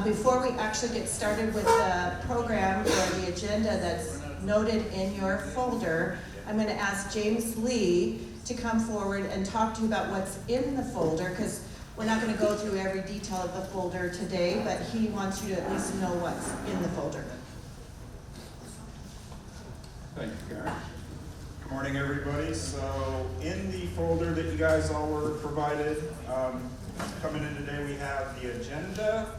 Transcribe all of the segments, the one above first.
Before we actually get started with the program or the agenda that's noted in your folder, I'm going to ask James Lee to come forward and talk to you about what's in the folder, because we're not going to go through every detail of the folder today, but he wants you to at least know what's in the folder. Thank you, Karen. Good morning, everybody. So in the folder that you guys all were provided, coming in today, we have the agenda.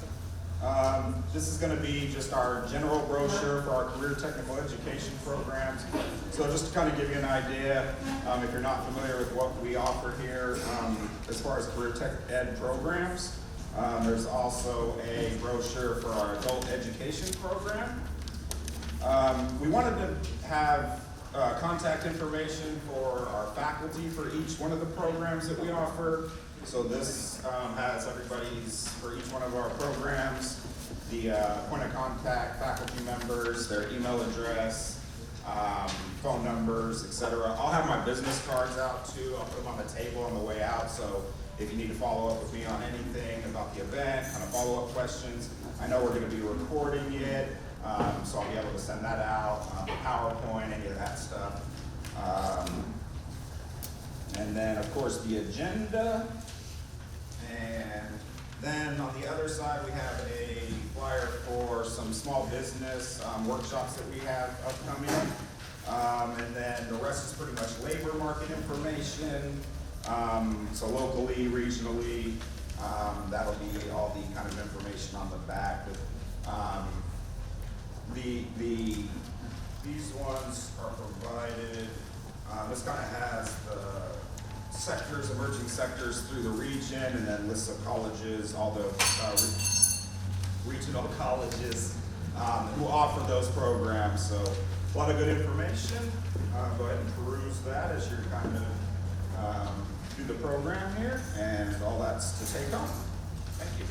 This is going to be just our general brochure for our career technical education programs. So just to kind of give you an idea, if you're not familiar with what we offer here, as far as career tech ed programs, there's also a brochure for our adult education program. We wanted to have contact information for our faculty for each one of the programs that we offer. So this has everybody's, for each one of our programs, the point of contact, faculty members, their email address, phone numbers, etc. I'll have my business cards out too. I'll put them on the table on the way out. So if you need to follow up with me on anything about the event, kind of follow-up questions, I know we're going to be recording it. So I'll be able to send that out, PowerPoint, any of that stuff. And then, of course, the agenda. And then on the other side, we have a flyer for some small business workshops that we have upcoming. And then the rest is pretty much labor market information. So locally, regionally, that'll be all the kind of information on the back. These ones are provided, this kind of has the sectors, emerging sectors through the region, and then lists of colleges, all the regional colleges who offer those programs. So a lot of good information. Go ahead and peruse that as you're kind of do the program here, and all that's to take on. Thank you.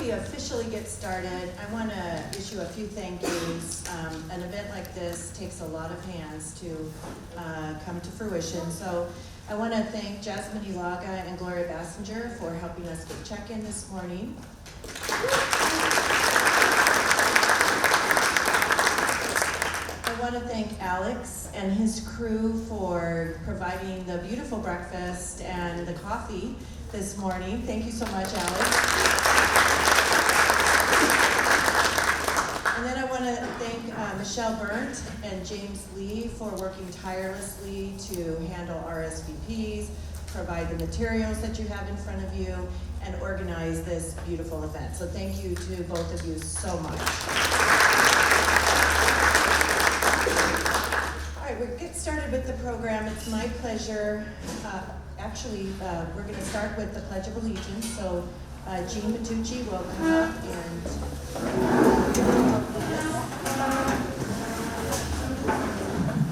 Officially get started, I want to issue a few thank yous. An event like this takes a lot of hands to come to fruition. So I want to thank Jasmine Ilaga and Gloria Bassinger for helping us get check-in this morning. I want to thank Alex and his crew for providing the beautiful breakfast and the coffee this morning. Thank you so much, Alex. And then I want to thank Michelle Burnt and James Lee for working tirelessly to handle RSVPs, provide the materials that you have in front of you, and organize this beautiful event. So thank you to both of you so much. All right, we'll get started with the program. It's my pleasure. We're going to start with the Pledge of Allegiance. So Jean Matucci will come up and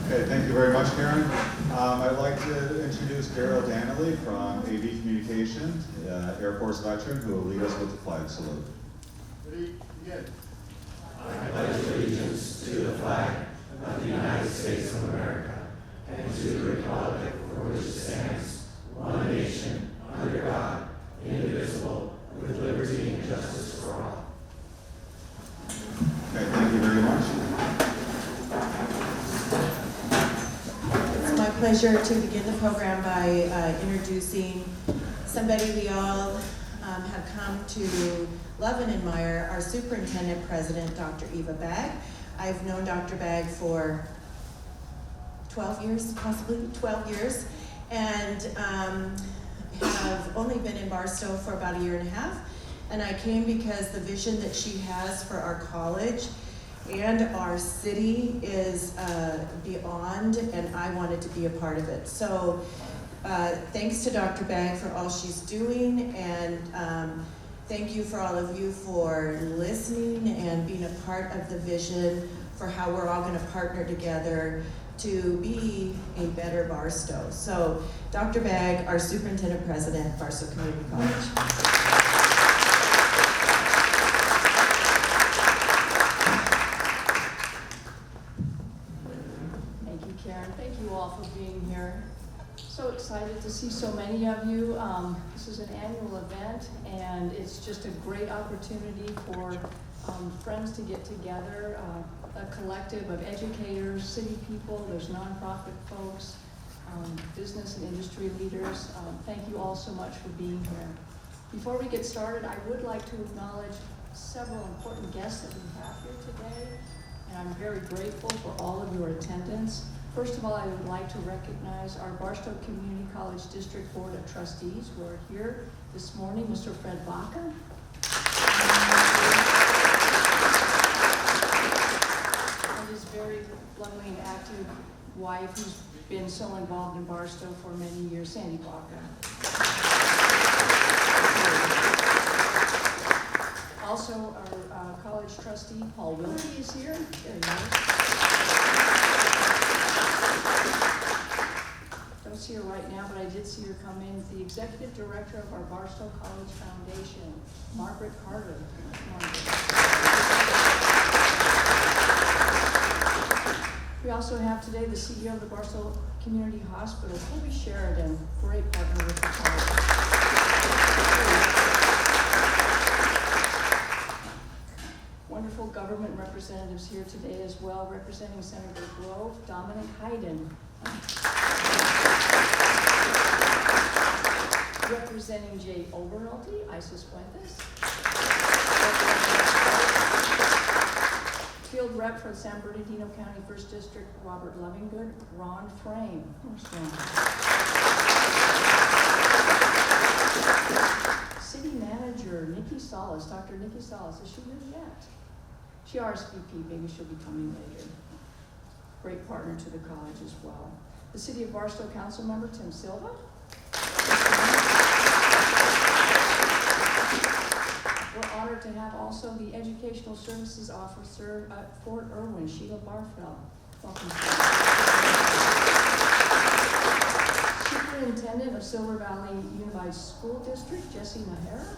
Okay, thank you very much, Karen. I'd like to introduce Daryl Danley from AV Communication, Air Force veteran, who will lead us with the flag salute. Ready? Begin. I pledge allegiance to the flag of the United States of America and to the republic for which it stands, one nation, under God, indivisible, with liberty and justice for all. Okay, thank you very much. It's my pleasure to begin the program by introducing somebody we all have come to love and admire, our Superintendent President, Dr. Eva Bagg. I've known Dr. Bagg for 12 years, possibly 12 years, and have only been in Barstow for about a year and a half. And I came because the vision that she has for our college and our city is beyond, and I wanted to be a part of it. So thanks to Dr. Bagg for all she's doing, and thank you for all of you for listening and being a part of the vision for how we're all going to partner together to be a better Barstow. So Dr. Bagg, our Superintendent President, Barstow Community College. Thank you, Karen. Thank you all for being here. So excited to see so many of you. This is an annual event, and it's just a great opportunity for friends to get together, a collective of educators, city people, there's nonprofit folks, business and industry leaders. Thank you all so much for being here. Before we get started, I would like to acknowledge several important guests that we have here today, and I'm very grateful for all of your attendance. First of all, I would like to recognize our Barstow Community College District Board of Trustees who are here this morning, Mr. Fred Baca. And his very lovely and active wife who's been so involved in Barstow for many years, Sandy Baca. Also, our college trustee, Paul Wilkie, is here. There he is. Don't see her right now, but I did see her come in. The executive director of our Barstow College Foundation, Margaret Carter. We also have today the CEO of the Barstow Community Hospital, Toby Sheridan, great partner with the college. Wonderful government representatives here today as well, representing Senator Grove, Dominic Hayden. Representing Jay Obernolte, Isis Fuentes. Field Rep for San Bernardino County 1st District, Robert Lovingood, Ron Frame. City Manager Nikki Salas, Dr. Nikki Salas, is she here yet? She RSVP, maybe she'll be coming later. Great partner to the college as well. The City of Barstow Council Member Tim Silva. We're honored to have also the Educational Services Officer at Fort Irwin, Sheila Barfeld. Welcome. Superintendent of Silver Valley Unified School District, Jesse Nahara.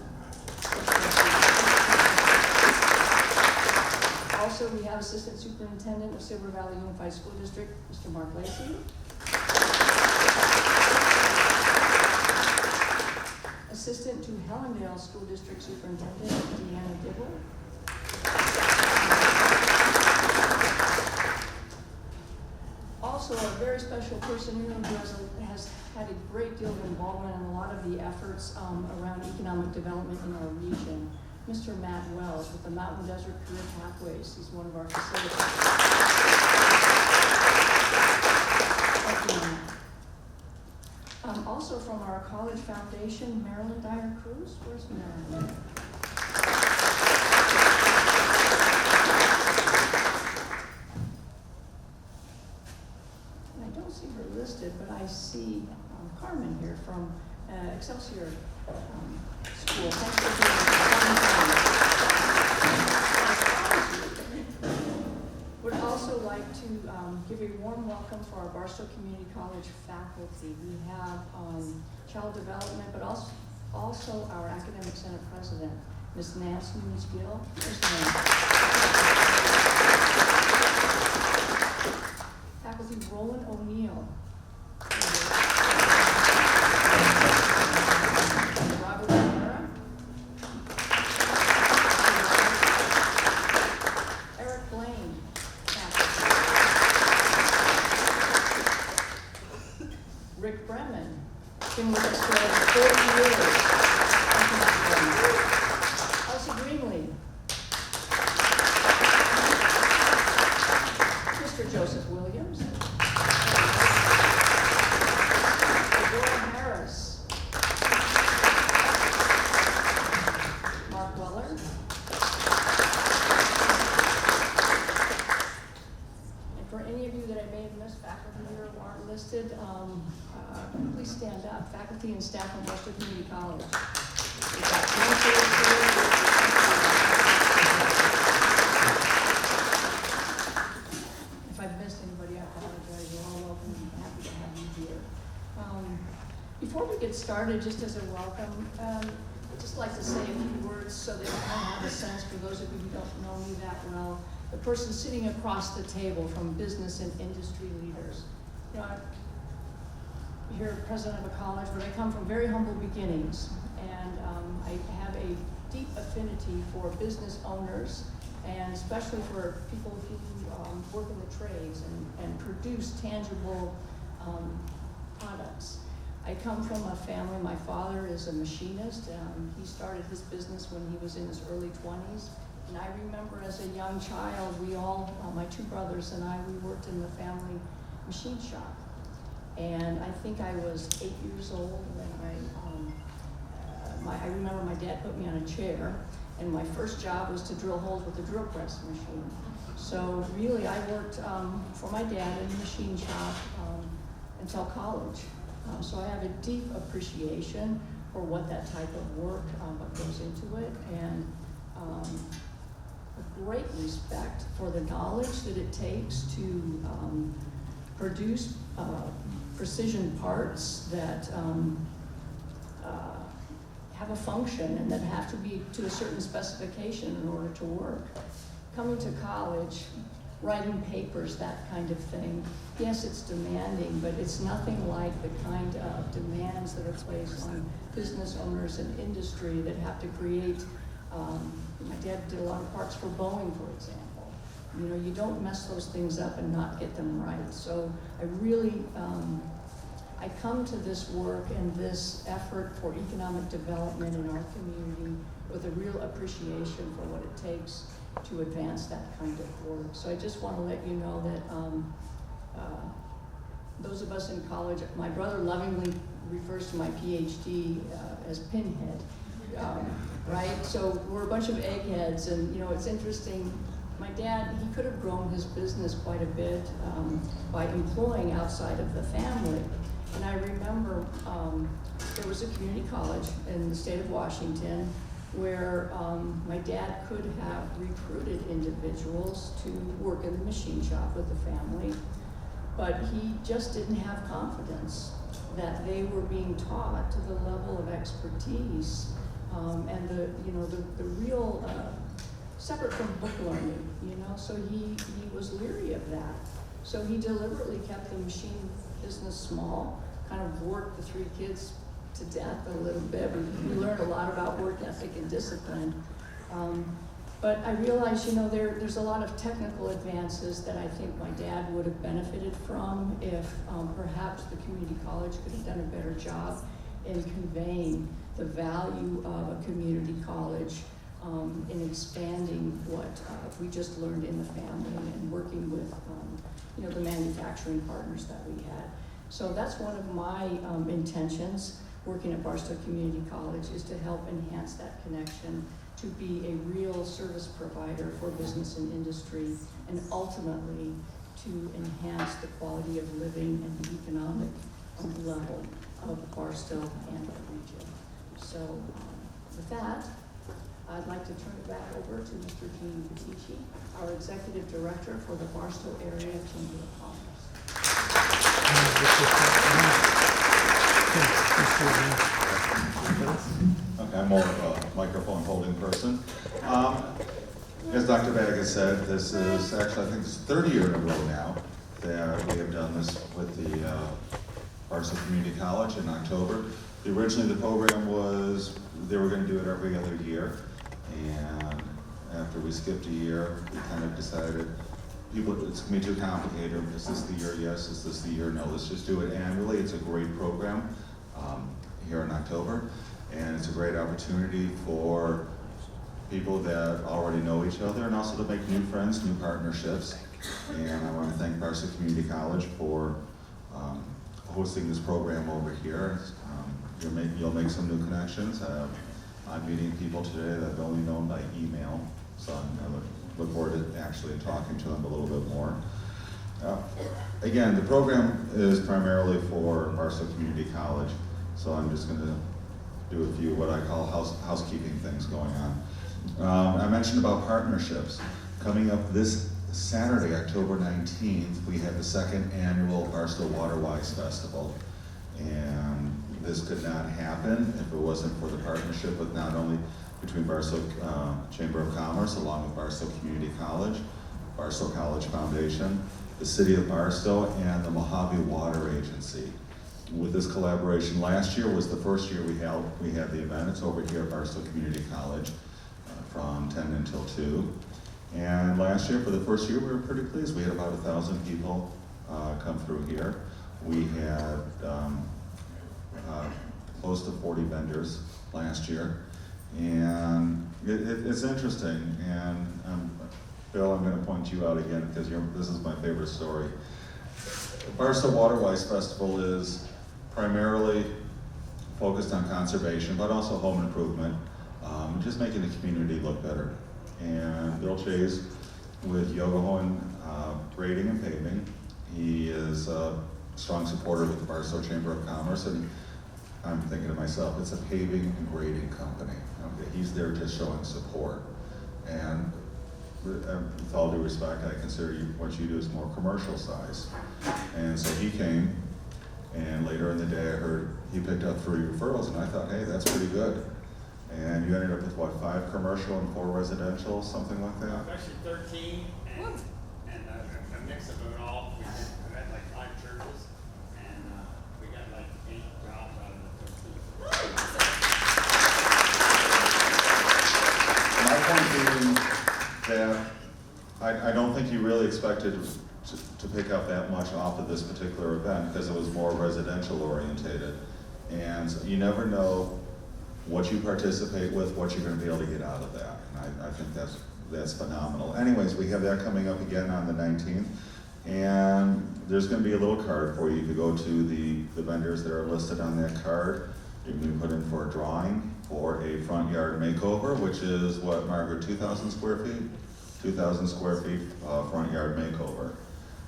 Also, we have Assistant Superintendent of Silver Valley Unified School District, Mr. Mark Lacey. Assistant to Helendale School District Superintendent, Deanna Dibble. Also, a very special person here who has had a great deal of involvement in a lot of the efforts around economic development in our region, Mr. Matt Wells with the Mountain Desert Career Pathways. He's one of our facilitators. Also from our college foundation, Marilyn Dyer Cruz. Where's Marilyn? And I don't see her listed, but I see Carmen here from Excelsior School. Thanks for being here. Would also like to give a warm welcome for our Barstow Community College faculty. We have child development, but also our Academic Senate President, Ms. Nance Nunes-Gill. Faculty Roland O'Neill. Robert O'Mara. Eric Blaine. Rick Bremen, been with us for 40 years. Elsie Greenlee. Mr. Joseph Williams. Deborah Harris. Mark Weller. And for any of you that I may have missed, faculty here who aren't listed, please stand up. Faculty and staff from Barstow Community College. We've got counselors here. If I've missed anybody, I apologize. You're all welcome. I'm happy to have you here. Before we get started, just as a welcome, I'd just like to say a few words so that you kind of have a sense, for those of you who don't know me that well, the person sitting across the table from business and industry leaders. You know, here president of a college, but I come from very humble beginnings. And I have a deep affinity for business owners, and especially for people who work in the trades and produce tangible products. I come from a family, my father is a machinist. He started his business when he was in his early 20s. And I remember as a young child, we all, my two brothers and I, we worked in the family machine shop. And I think I was 8 years old when I remember my dad put me on a chair, and my first job was to drill holes with a drill press machine. So really, I worked for my dad in the machine shop until college. So I have a deep appreciation for what that type of work, what goes into it, and a great respect for the knowledge that it takes to produce precision parts that have a function and that have to be to a certain specification in order to work. Coming to college, writing papers, that kind of thing, yes, it's demanding, but it's nothing like the kind of demands that are placed on business owners and industry that have to create, my dad did a lot of parts for Boeing, for example. You know, you don't mess those things up and not get them right. So I really, I come to this work and this effort for economic development in our community with a real appreciation for what it takes to advance that kind of work. So I just want to let you know that those of us in college, my brother lovingly refers to my PhD as pinhead, right? So we're a bunch of eggheads, and you know, it's interesting. My dad, he could have grown his business quite a bit by employing outside of the family. And I remember there was a community college in the state of Washington where my dad could have recruited individuals to work in the machine shop with the family, but he just didn't have confidence that they were being taught to the level of expertise and the real separate from book learning, you know. So he was leery of that. So he deliberately kept the machine business small, kind of worked the three kids to death a little bit. We learned a lot about work ethic and discipline. But I realized, you know, there's a lot of technical advances that I think my dad would have benefited from if perhaps the community college could have done a better job in conveying the value of a community college in expanding what we just learned in the family and working with, you know, the manufacturing partners that we had. So that's one of my intentions working at Barstow Community College, is to help enhance that connection, to be a real service provider for business and industry, and ultimately to enhance the quality of living and the economic level of Barstow and the region. So with that, I'd like to turn it back over to Mr. Gene Petici, our Executive Director for the Barstow Area Chamber of Commerce. Okay, I'm more of a microphone holding person. As Dr. Bagg has said, this is actually, I think it's the 3rd year in a row now that we have done this with the Barstow Community College in October. Originally the program was, they were going to do it every other year, and after we skipped a year, we kind of decided, it's going to be too complicated. Is this the year? Yes. Is this the year? No. Let's just do it annually. It's a great program here in October, and it's a great opportunity for people that already know each other, and also to make new friends, new partnerships. And I want to thank Barstow Community College for hosting this program over here. You'll make some new connections. I'm meeting people today that I've only known by email, so I look forward to actually talking to them a little bit more. Again, the program is primarily for Barstow Community College, so I'm just going to do a few what I call housekeeping things going on. I mentioned about partnerships. Coming up this Saturday, October 19th, we have the 2nd annual Barstow Waterwise Festival. And this could not happen if it wasn't for the partnership with not only between Barstow Chamber of Commerce along with Barstow Community College, Barstow College Foundation, the City of Barstow, and the Mojave Water Agency. with this collaboration. Last year was the first year we had the event. It's over here at Barstow Community College from 10 until 2. And last year, for the first year, we were pretty pleased. We had about 1,000 people come through here. We had close to 40 vendors last year. And it's interesting, and Bill, I'm going to point you out again because this is my favorite story. Barstow Waterwise Festival is primarily focused on conservation, but also home improvement, just making the community look better. And Bill Chase with Yogahoen Grading and Paving, he is a strong supporter with the Barstow Chamber of Commerce, and I'm thinking to myself, it's a paving and grading company. Okay, he's there just showing support. And with all due respect, I consider what you do is more commercial size. And so he came, and later in the day I heard he picked up 3 referrals, and I thought, hey, that's pretty good. And you ended up with what, 5 commercial and 4 residential, something like that? Actually 13, and a mix of it all. We had like 5 churches, and we got like 8 jobs out of the 13. My point being that I don't think you really expected to pick up that much off of this particular event because it was more residential orientated. And you never know what you participate with, what you're going to be able to get out of that. And I think that's phenomenal. Anyways, we have that coming up again on the 19th. And there's going to be a little card for you to go to the vendors that are listed on that card. You can be put in for a drawing for a front yard makeover, which is what, Margaret, 2,000 square feet? 2,000 square feet front yard makeover.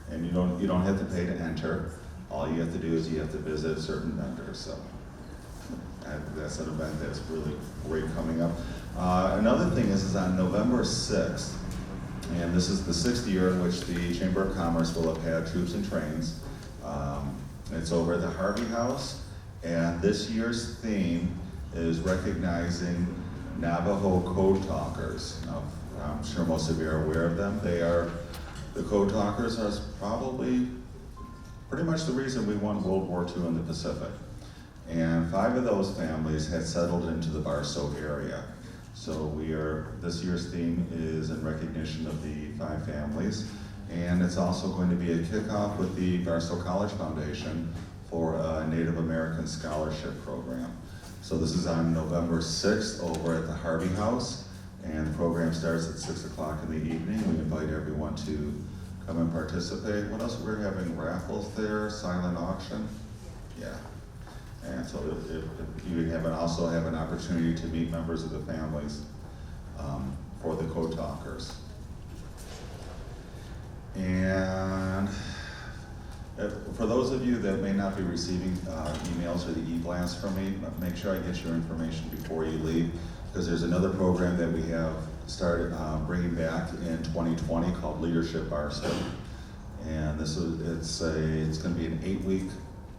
And you don't have to pay to enter. All you have to do is you have to visit certain vendors. So that's an event that's really great coming up. Another thing is on November 6th, and this is the 6th year in which the Chamber of Commerce will have had Troops and Trains. It's over at the Harvey House, and this year's theme is recognizing Navajo code talkers. Now, I'm sure most of you are aware of them. The code talkers are probably pretty much the reason we won World War II in the Pacific. And 5 of those families had settled into the Barstow area. So this year's theme is in recognition of the 5 families. And it's also going to be a kickoff with the Barstow College Foundation for a Native American scholarship program. So this is on November 6th over at the Harvey House. And the program starts at 6 o'clock in the evening. We invite everyone to come and participate. What else? We're having raffles there, silent auction. Yeah. And so if you also have an opportunity to meet members of the families for the code talkers. And for those of you that may not be receiving emails or the e-blast from me, make sure I get your information before you leave, because there's another program that we have started bringing back in 2020 called Leadership Barstow. And it's going to be an 8-week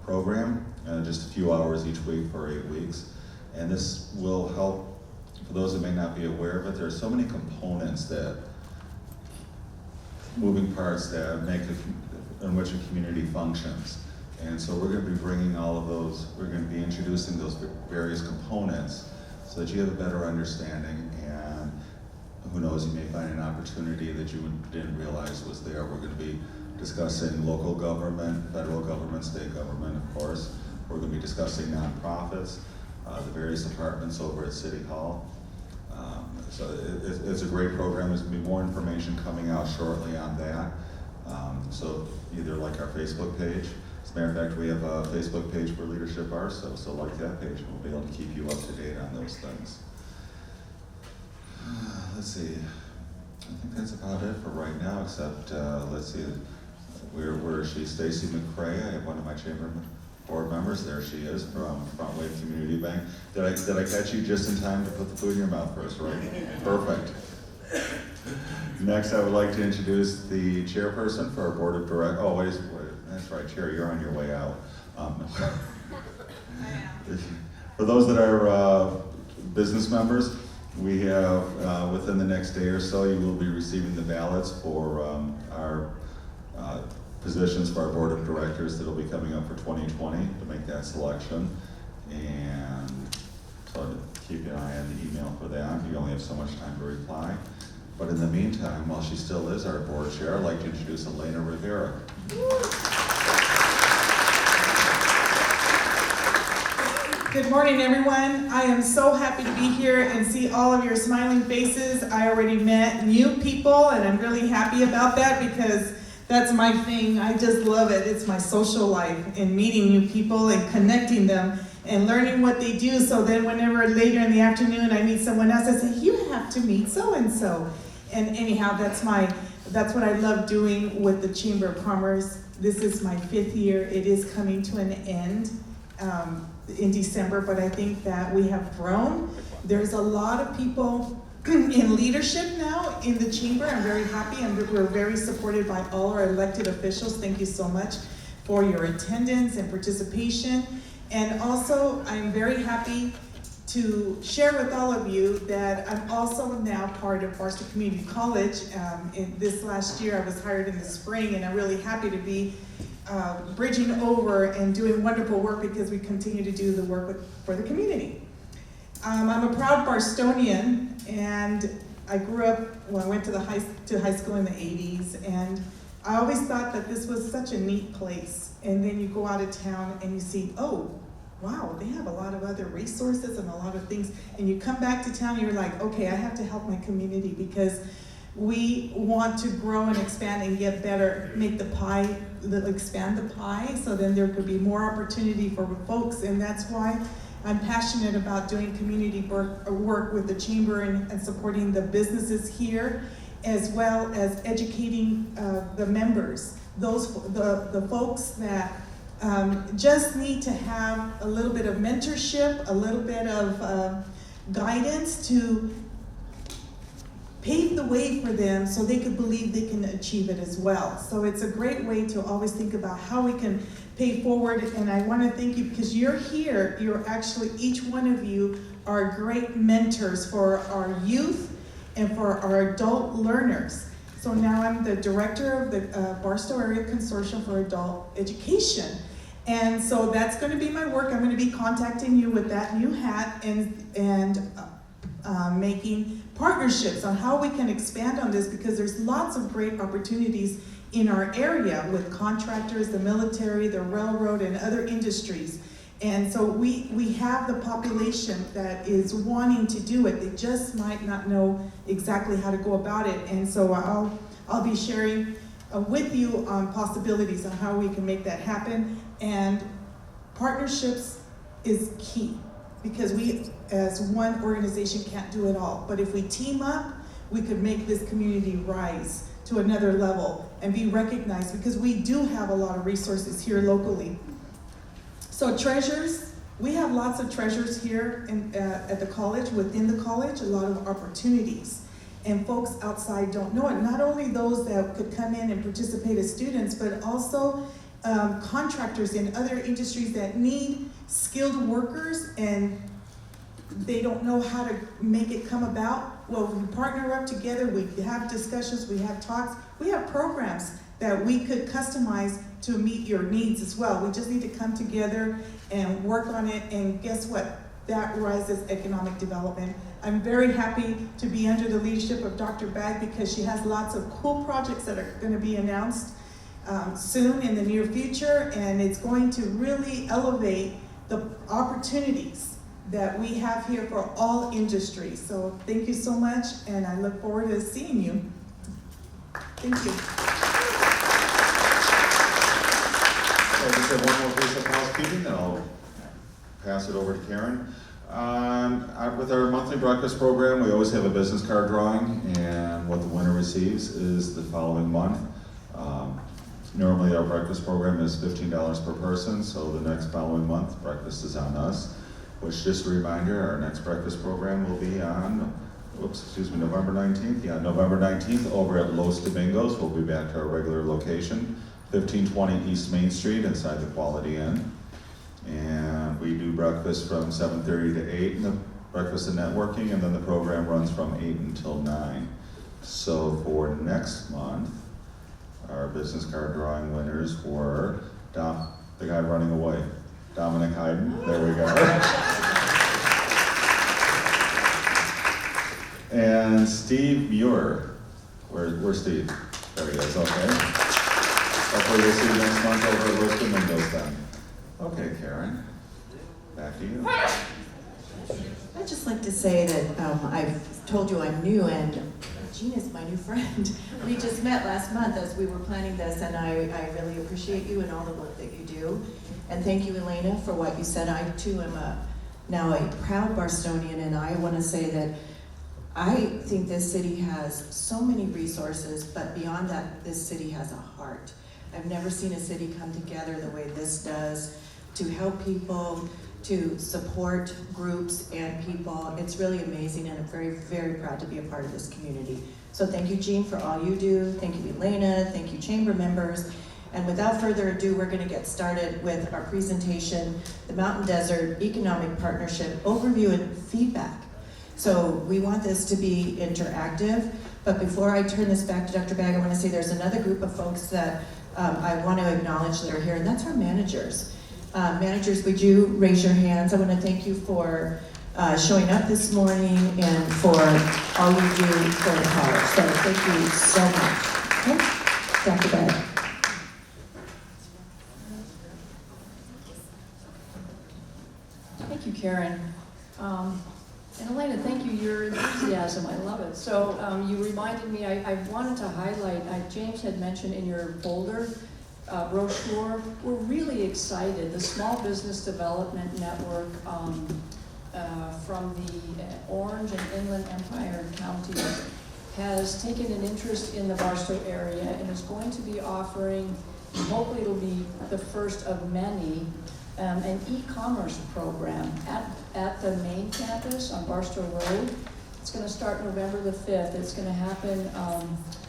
program, just a few hours each week for 8 weeks. And this will help, for those that may not be aware of it, there are so many components moving parts that make in which a community functions. And so we're going to be bringing all of those, we're going to be introducing those various components so that you have a better understanding, and who knows, you may find an opportunity that you didn't realize was there. We're going to be discussing local government, federal government, state government, of course. We're going to be discussing nonprofits, the various departments over at City Hall. So it's a great program. There's going to be more information coming out shortly on that. So either like our Facebook page. As a matter of fact, we have a Facebook page for Leadership Barstow, so like that page, we'll be able to keep you up to date on those things. Let's see. I think that's about it for right now, except let's see. Where is she? Stacy McCrae. I have one of my chamber board members. There she is from Front Wave Community Bank. Did I catch you just in time to put the food in your mouth first, right? Perfect. Next, I would like to introduce the chairperson for our board of directors. Oh, wait, that's right, Chair, you're on your way out. For those that are business members, we have, within the next day or so, you will be receiving the ballots for our positions for our board of directors that'll be coming up for 2020 to make that selection. And so keep an eye on the email for that. You only have so much time to reply. But in the meantime, while she still is our board chair, I'd like to introduce Elena Rivera. Good morning, everyone. I am so happy to be here and see all of your smiling faces. I already met new people, and I'm really happy about that because that's my thing. I just love it. It's my social life, and meeting new people and connecting them and learning what they do. So then whenever later in the afternoon I meet someone else, I say, you have to meet so-and-so. And anyhow, that's what I love doing with the Chamber of Commerce. This is my 5th year. It is coming to an end in December, but I think that we have grown. There's a lot of people in leadership now in the Chamber. I'm very happy, and we're very supported by all our elected officials. Thank you so much for your attendance and participation. And also, I'm very happy to share with all of you that I'm also now part of Barstow Community College. In this last year, I was hired in the spring, and I'm really happy to be bridging over and doing wonderful work because we continue to do the work for the community. I'm a proud Barstonian, and I grew up, I went to high school in the 80s, and I always thought that this was such a neat place. And then you go out of town and you see, oh, wow, they have a lot of other resources and a lot of things. And you come back to town and you're like, okay, I have to help my community because we want to grow and expand and get better, make the pie, expand the pie, so then there could be more opportunity for folks. And that's why I'm passionate about doing community work with the Chamber and supporting the businesses here, as well as educating the members, the folks that just need to have a little bit of mentorship, a little bit of guidance to pave the way for them so they could believe they can achieve it as well. So it's a great way to always think about how we can pay forward. And I want to thank you because you're here. You're actually, each one of you are great mentors for our youth and for our adult learners. So now I'm the director of the Barstow Area Consortium for Adult Education. And so that's going to be my work. I'm going to be contacting you with that new hat and making partnerships on how we can expand on this, because there's lots of great opportunities in our area with contractors, the military, the railroad, and other industries. And so we have the population that is wanting to do it. They just might not know exactly how to go about it. And so I'll be sharing with you possibilities on how we can make that happen. And partnerships is key, because we as one organization can't do it all. But if we team up, we could make this community rise to another level and be recognized, because we do have a lot of resources here locally. So treasures, we have lots of treasures here at the college, within the college, a lot of opportunities. And folks outside don't know it. Not only those that could come in and participate as students, but also contractors in other industries that need skilled workers and they don't know how to make it come about. Well, we partner up together, we have discussions, we have talks, we have programs that we could customize to meet your needs as well. We just need to come together and work on it, and guess what? That rises economic development. I'm very happy to be under the leadership of Dr. Bagg, because she has lots of cool projects that are going to be announced soon in the near future, and it's going to really elevate the opportunities that we have here for all industries. So thank you so much, and I look forward to seeing you. Thank you. So I just have one more piece of housekeeping, then I'll pass it over to Karen. With our monthly breakfast program, we always have a business card drawing, and what the winner receives is the following month. Normally our breakfast program is $15 per person, so the next following month, breakfast is on us. Which, just a reminder, our next breakfast program will be on, November 19th. Yeah, November 19th over at Los Domingos. We'll be back to our regular location, 1520 East Main Street inside the Quality Inn. And we do breakfast from 7:30 to 8, and the breakfast and networking, and then the program runs from 8 until 9. So for next month, Our business card drawing winners were the guy running away, Dominic Hayden. There we go. And Steve Muir. Where's Steve? There he is, okay. Hopefully we'll see you next month over at Los Domingos then. Okay, Karen, back to you. I'd just like to say that I've told you I'm new, and Gina's my new friend. We just met last month as we were planning this, and I really appreciate you and all the work that you do. And thank you, Elena, for what you said. I too am now a proud Barstonian, and I want to say that I think this city has so many resources, but beyond that, this city has a heart. I've never seen a city come together the way this does to help people, to support groups and people. It's really amazing, and I'm very, very proud to be a part of this community. So thank you, Jean, for all you do. Thank you, Elena. Thank you, chamber members. And without further ado, we're going to get started with our presentation, the Mountain Desert Economic Partnership Overview and Feedback. So we want this to be interactive, but before I turn this back to Dr. Bagg, I want to say there's another group of folks that I want to acknowledge that are here, and that's our managers. Managers, would you raise your hands? I want to thank you for showing up this morning and for all you do for the college. So thank you so much. Okay? Dr. Bagg. Thank you, Karen. And Elena, thank you, your enthusiasm, I love it. So you reminded me, I wanted to highlight, James had mentioned in your folder, brochure, we're really excited. The Small Business Development Network from the Orange and Inland Empire counties has taken an interest in the Barstow area and is going to be offering, hopefully it'll be the first of many, an e-commerce program at the main campus on Barstow Road. It's going to start November the 5th. It's going to happen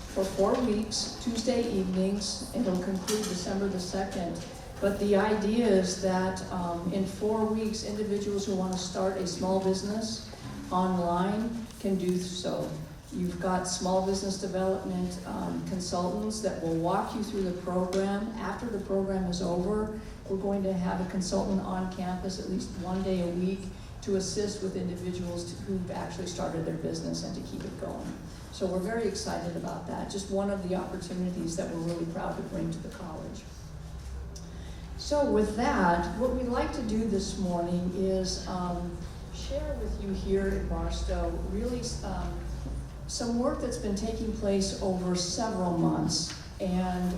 for 4 weeks, Tuesday evenings. It'll conclude December the 2nd. But the idea is that in 4 weeks, individuals who want to start a small business online can do so. You've got small business development consultants that will walk you through the program. After the program is over, we're going to have a consultant on campus at least 1 day a week to assist with individuals who've actually started their business and to keep it going. So we're very excited about that. Just one of the opportunities that we're really proud to bring to the college. So with that, what we'd like to do this morning is share with you here at Barstow really some work that's been taking place over several months. And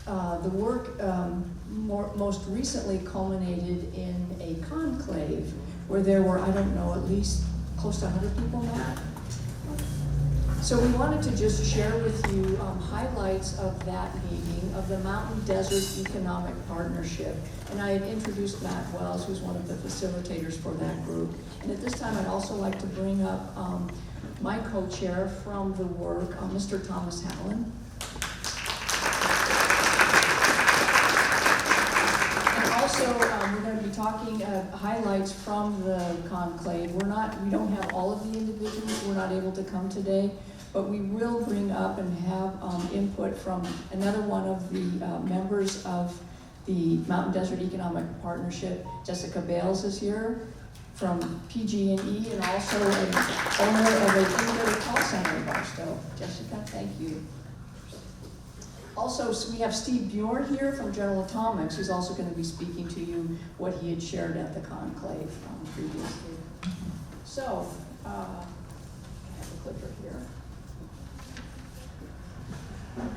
the work most recently culminated in a conclave where there were, I don't know, at least close to 100 people met. So we wanted to just share with you highlights of that meeting of the Mountain Desert Economic Partnership. And I had introduced Matt Wells, who's one of the facilitators for that group. And at this time, I'd also like to bring up my co-chair from the work, Mr. Thomas Hallen. And also, we're going to be talking highlights from the conclave. We don't have all of the individuals. We're not able to come today. But we will bring up and have input from another one of the members of the Mountain Desert Economic Partnership. Jessica Bales is here from PG&E and also an owner of a community call center in Barstow. Jessica, thank you. Also, we have Steve Bjorn here from General Atomics, who's also going to be speaking to you what he had shared at the conclave previously. So, I have a clicker here. And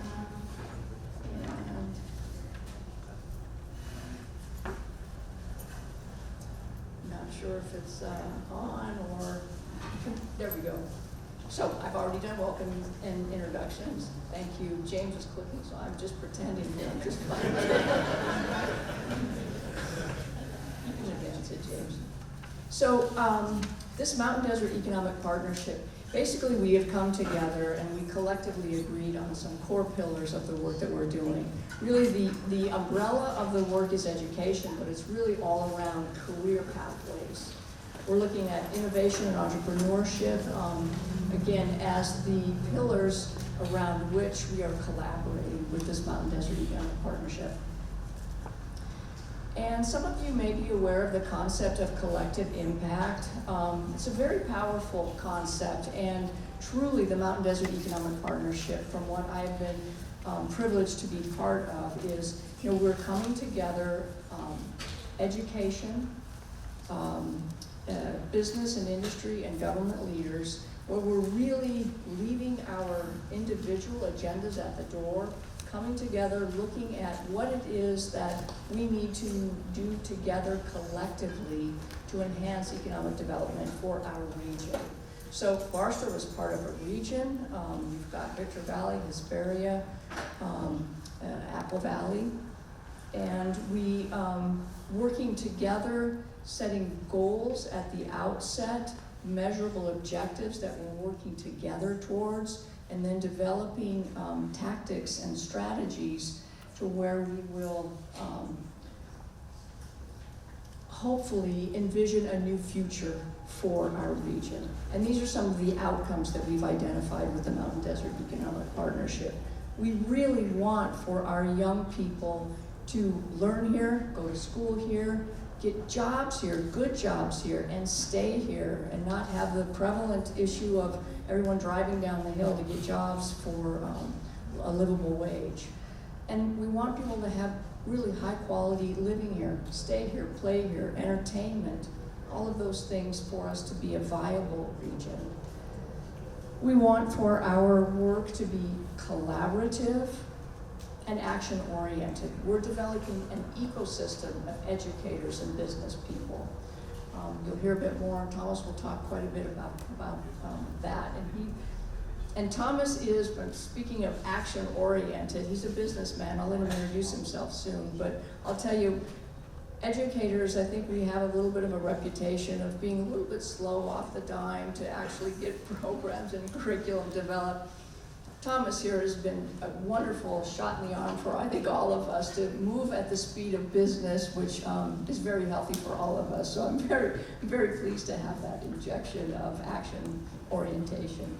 not sure if it's on or, there we go. So I've already done welcome and introductions. Thank you. James is clicking, so I'm just pretending here. I'm just fine. You can advance it, James. So this Mountain Desert Economic Partnership, basically we have come together and we collectively agreed on some core pillars of the work that we're doing. Really the umbrella of the work is education, but it's really all around career pathways. We're looking at innovation and entrepreneurship, again, as the pillars around which we are collaborating with this Mountain Desert Economic Partnership. And some of you may be aware of the concept of collective impact. It's a very powerful concept, and truly the Mountain Desert Economic Partnership, from what I've been privileged to be part of, is, we're coming together, education, business and industry and government leaders, where we're really leaving our individual agendas at the door, coming together, looking at what it is that we need to do together collectively to enhance economic development for our region. So Barstow is part of a region. You've got Victor Valley, Hesperia, Apple Valley, and we working together, setting goals at the outset, measurable objectives that we're working together towards, and then developing tactics and strategies to where we will hopefully envision a new future for our region. And these are some of the outcomes that we've identified with the Mountain Desert Economic Partnership. We really want for our young people to learn here, go to school here, get jobs here, good jobs here, and stay here, and not have the prevalent issue of everyone driving down the hill to get jobs for a livable wage. And we want people to have really high quality living here, stay here, play here, entertainment, all of those things for us to be a viable region. We want for our work to be collaborative and action-oriented. We're developing an ecosystem of educators and business people. You'll hear a bit more, and Thomas will talk quite a bit about that. And Thomas is, speaking of action-oriented, he's a businessman. I'll let him introduce himself soon, but I'll tell you, educators, I think we have a little bit of a reputation of being a little bit slow off the dime to actually get programs and curriculum developed. Thomas here has been a wonderful shot in the arm for, I think, all of us to move at the speed of business, which is very healthy for all of us. So I'm very, very pleased to have that injection of action orientation.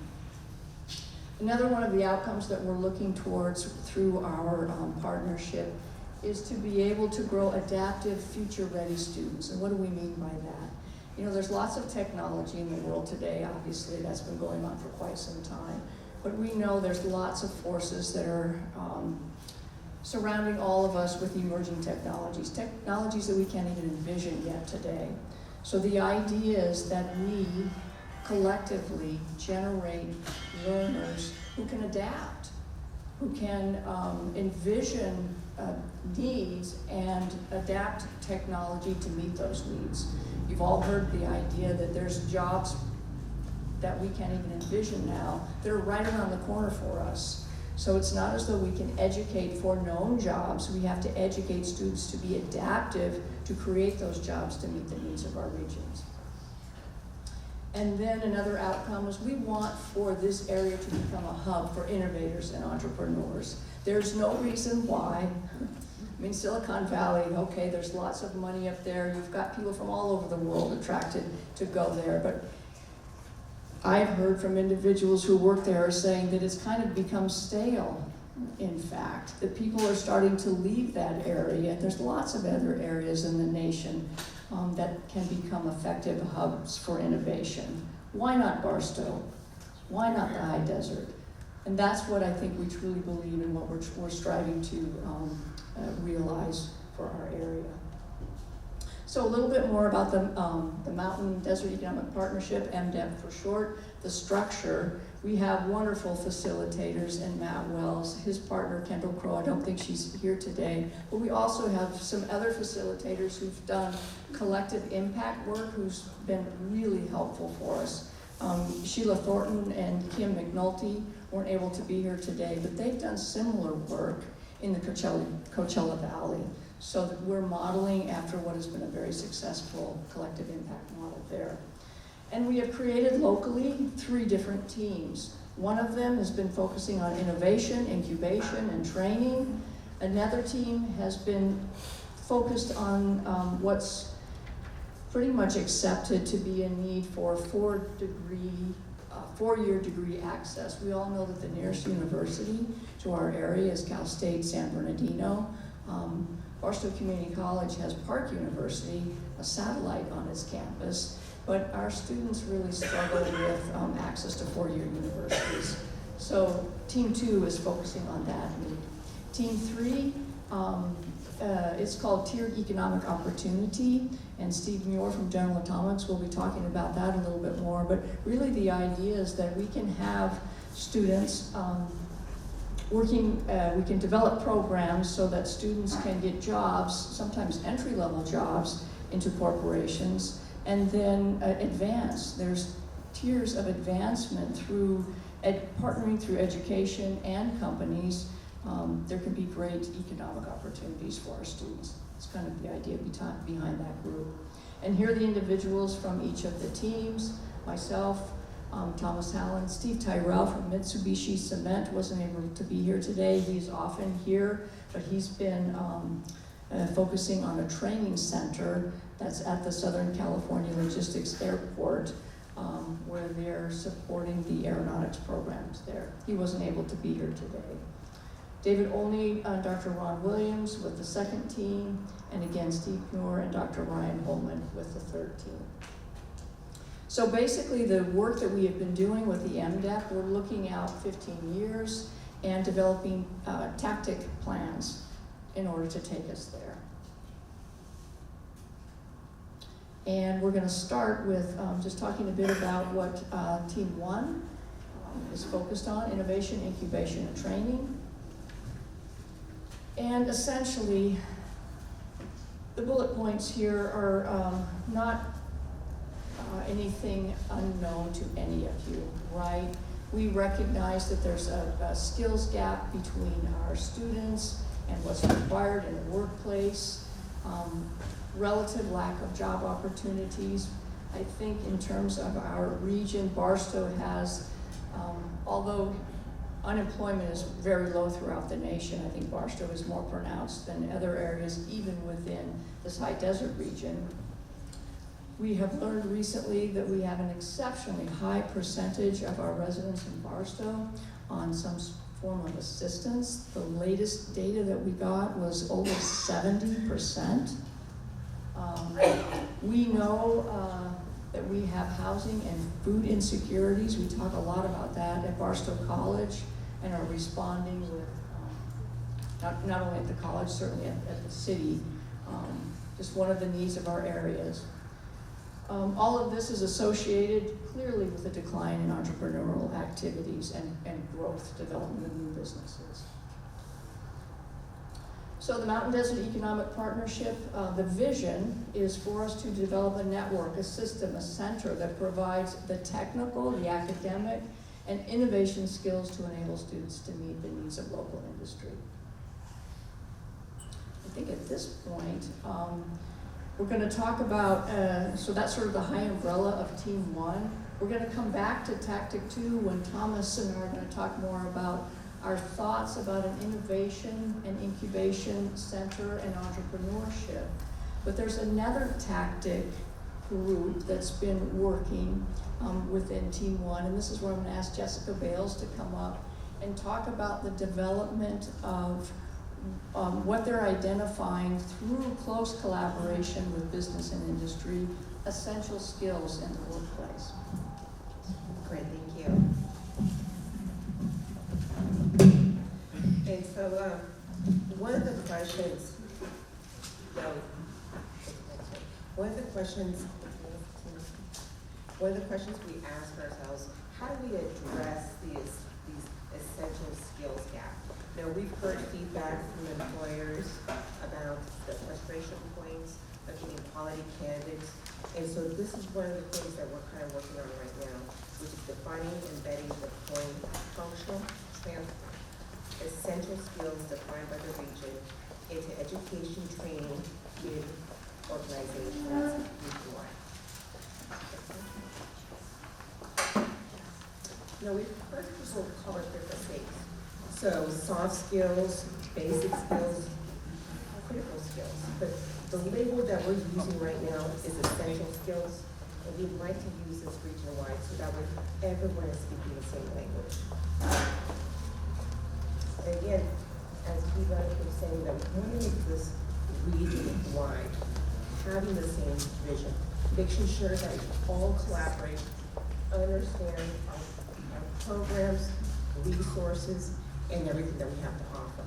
Another one of the outcomes that we're looking towards through our partnership is to be able to grow adaptive, future-ready students. And what do we mean by that? There's lots of technology in the world today. Obviously, that's been going on for quite some time. But we know there's lots of forces that are surrounding all of us with emerging technologies that we can't even envision yet today. So the idea is that we collectively generate learners who can adapt, who can envision needs and adapt technology to meet those needs. You've all heard the idea that there's jobs that we can't even envision now that are right around the corner for us. So it's not as though we can educate for known jobs. We have to educate students to be adaptive to create those jobs to meet the needs of our regions. And then another outcome is we want for this area to become a hub for innovators and entrepreneurs. There's no reason why. Silicon Valley, okay, there's lots of money up there. You've got people from all over the world attracted to go there. But I've heard from individuals who work there saying that it's kind of become stale, in fact, that people are starting to leave that area. There's lots of other areas in the nation that can become effective hubs for innovation. Why not Barstow? Why not the high desert? And that's what I think we truly believe in, what we're striving to realize for our area. So a little bit more about the Mountain Desert Economic Partnership, MDEP for short, the structure. We have wonderful facilitators in Matt Wells, his partner Kendall Crow. I don't think she's here today, but we also have some other facilitators who've done collective impact work, who's been really helpful for us. Sheila Thornton and Kim McNulty weren't able to be here today, but they've done similar work in the Coachella Valley. So that we're modeling after what has been a very successful collective impact model there. And we have created locally 3 different teams. One of them has been focusing on innovation, incubation, and training. Another team has been focused on what's pretty much accepted to be in need for four-year degree access. We all know that the nearest university to our area is Cal State San Bernardino. Barstow Community College has Park University, a satellite on its campus, but our students really struggle with access to four-year universities. So Team 2 is focusing on that need. Team 3, it's called Tiered Economic Opportunity, and Steve Muir from General Atomics will be talking about that a little bit more, but really the idea is that we can have students we can develop programs so that students can get jobs, sometimes entry-level jobs, into corporations, and then advance. There's tiers of advancement through partnering through education and companies. There can be great economic opportunities for our students. It's kind of the idea behind that group. And here are the individuals from each of the teams. Myself, Thomas Hallen, Steve Tyrell from Mitsubishi Cement wasn't able to be here today. He's often here, but he's been focusing on a training center that's at the Southern California Logistics Airport, where they're supporting the aeronautics programs there. He wasn't able to be here today. David Olney, Dr. Ron Williams with the second team, and again, Steve Muir and Dr. Ryan Holman with the third team. So basically the work that we have been doing with the MDEP, we're looking out 15 years and developing tactic plans in order to take us there. And we're gonna start with just talking a bit about what Team 1 is focused on, innovation, incubation, and training. And essentially, the bullet points here are not anything unknown to any of you, right? We recognize that there's a skills gap between our students and what's required in the workplace, relative lack of job opportunities. I think in terms of our region, Barstow has, although unemployment is very low throughout the nation, I think Barstow is more pronounced than other areas, even within this high desert region. We have learned recently that we have an exceptionally high percentage of our residents in Barstow on some form of assistance. The latest data that we got was over 70%. We know that we have housing and food insecurities. We talk a lot about that at Barstow College and are responding with, not only at the college, certainly at the city, just one of the needs of our areas. All of this is associated clearly with a decline in entrepreneurial activities and growth, development of new businesses. So the Mountain Desert Economic Partnership, the vision is for us to develop a network, a system, a center that provides the technical, the academic, and innovation skills to enable students to meet the needs of local industry. I think at this point, we're going to talk about, so that's sort of the high umbrella of Team 1. We're going to come back to Tactic 2 when Thomas and I are going to talk more about our thoughts about an innovation and incubation center and entrepreneurship. But there's another tactic group that's been working within Team 1, and this is where I'm going to ask Jessica Bales to come up and talk about the development of what they're identifying through close collaboration with business and industry, essential skills in the workplace. Great, thank you. And so one of the questions we ask ourselves, how do we address these essential skills gap? Now, we've heard feedback from employers about the frustration points of getting quality candidates. And so this is one of the things that we're kind of working on right now, which is defining, embedding, deploying functional, essential skills defined by the region into education training in organizations nationwide. Now, we've heard people call it different things. So soft skills, basic skills, critical skills. But The label that we're using right now is essential skills, and we'd like to use this region-wide so that way everyone is speaking the same language. And again, as Eva was saying, that we want to make this region-wide, having the same vision, making sure that we all collaborate, understand our programs, resources, and everything that we have to offer.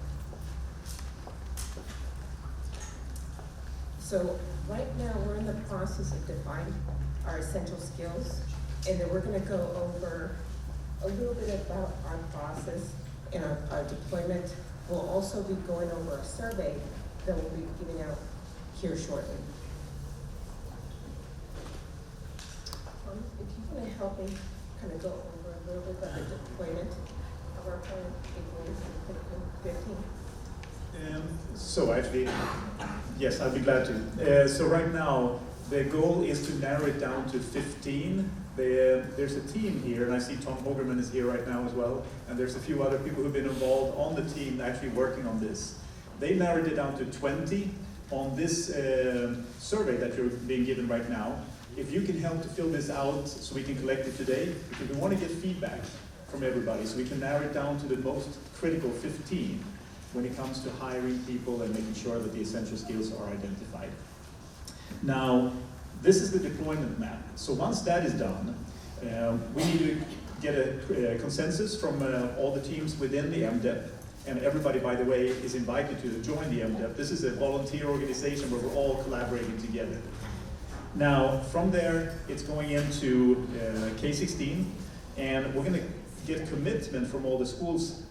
So right now, we're in the process of defining our essential skills, and then we're gonna go over a little bit about our process and our deployment. We'll also be going over a survey that we'll be giving out here shortly. If you want to help me kind of go over a little bit about the deployment of our plan, 15. So actually, yes, I'd be glad to. So right now, the goal is to narrow it down to 15. There's a team here, and I see Tom Hogerman is here right now as well, and there's a few other people who've been involved on the team actually working on this. They narrowed it down to 20 on this survey that you're being given right now. If you can help to fill this out so we can collect it today, because we want to get feedback from everybody so we can narrow it down to the most critical 15 when it comes to hiring people and making sure that the essential skills are identified. Now, this is the deployment map. So once that is done, we need to get a consensus from all the teams within the MDEP. And everybody, by the way, is invited to join the MDEP. This is a volunteer organization where we're all collaborating together. Now, from there, it's going into K-16, and we're going to get commitment from all the schools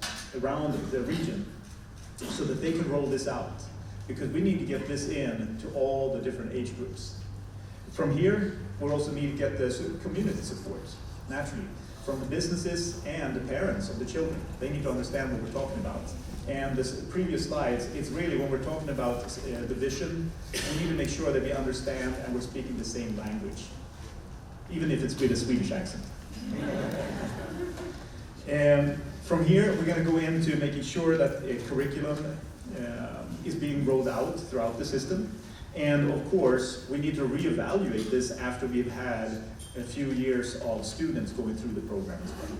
around the region so that they can roll this out, because we need to get this in to all the different age groups. From here, we'll also need to get the community support, naturally, from the businesses and the parents of the children. They need to understand what we're talking about. And this previous slides, it's really when we're talking about the vision, we need to make sure that we understand and we're speaking the same language, even if it's with a Swedish accent. And from here, we're going to go into making sure that a curriculum is being rolled out throughout the system. And of course, we need to reevaluate this after we've had a few years of students going through the program as well.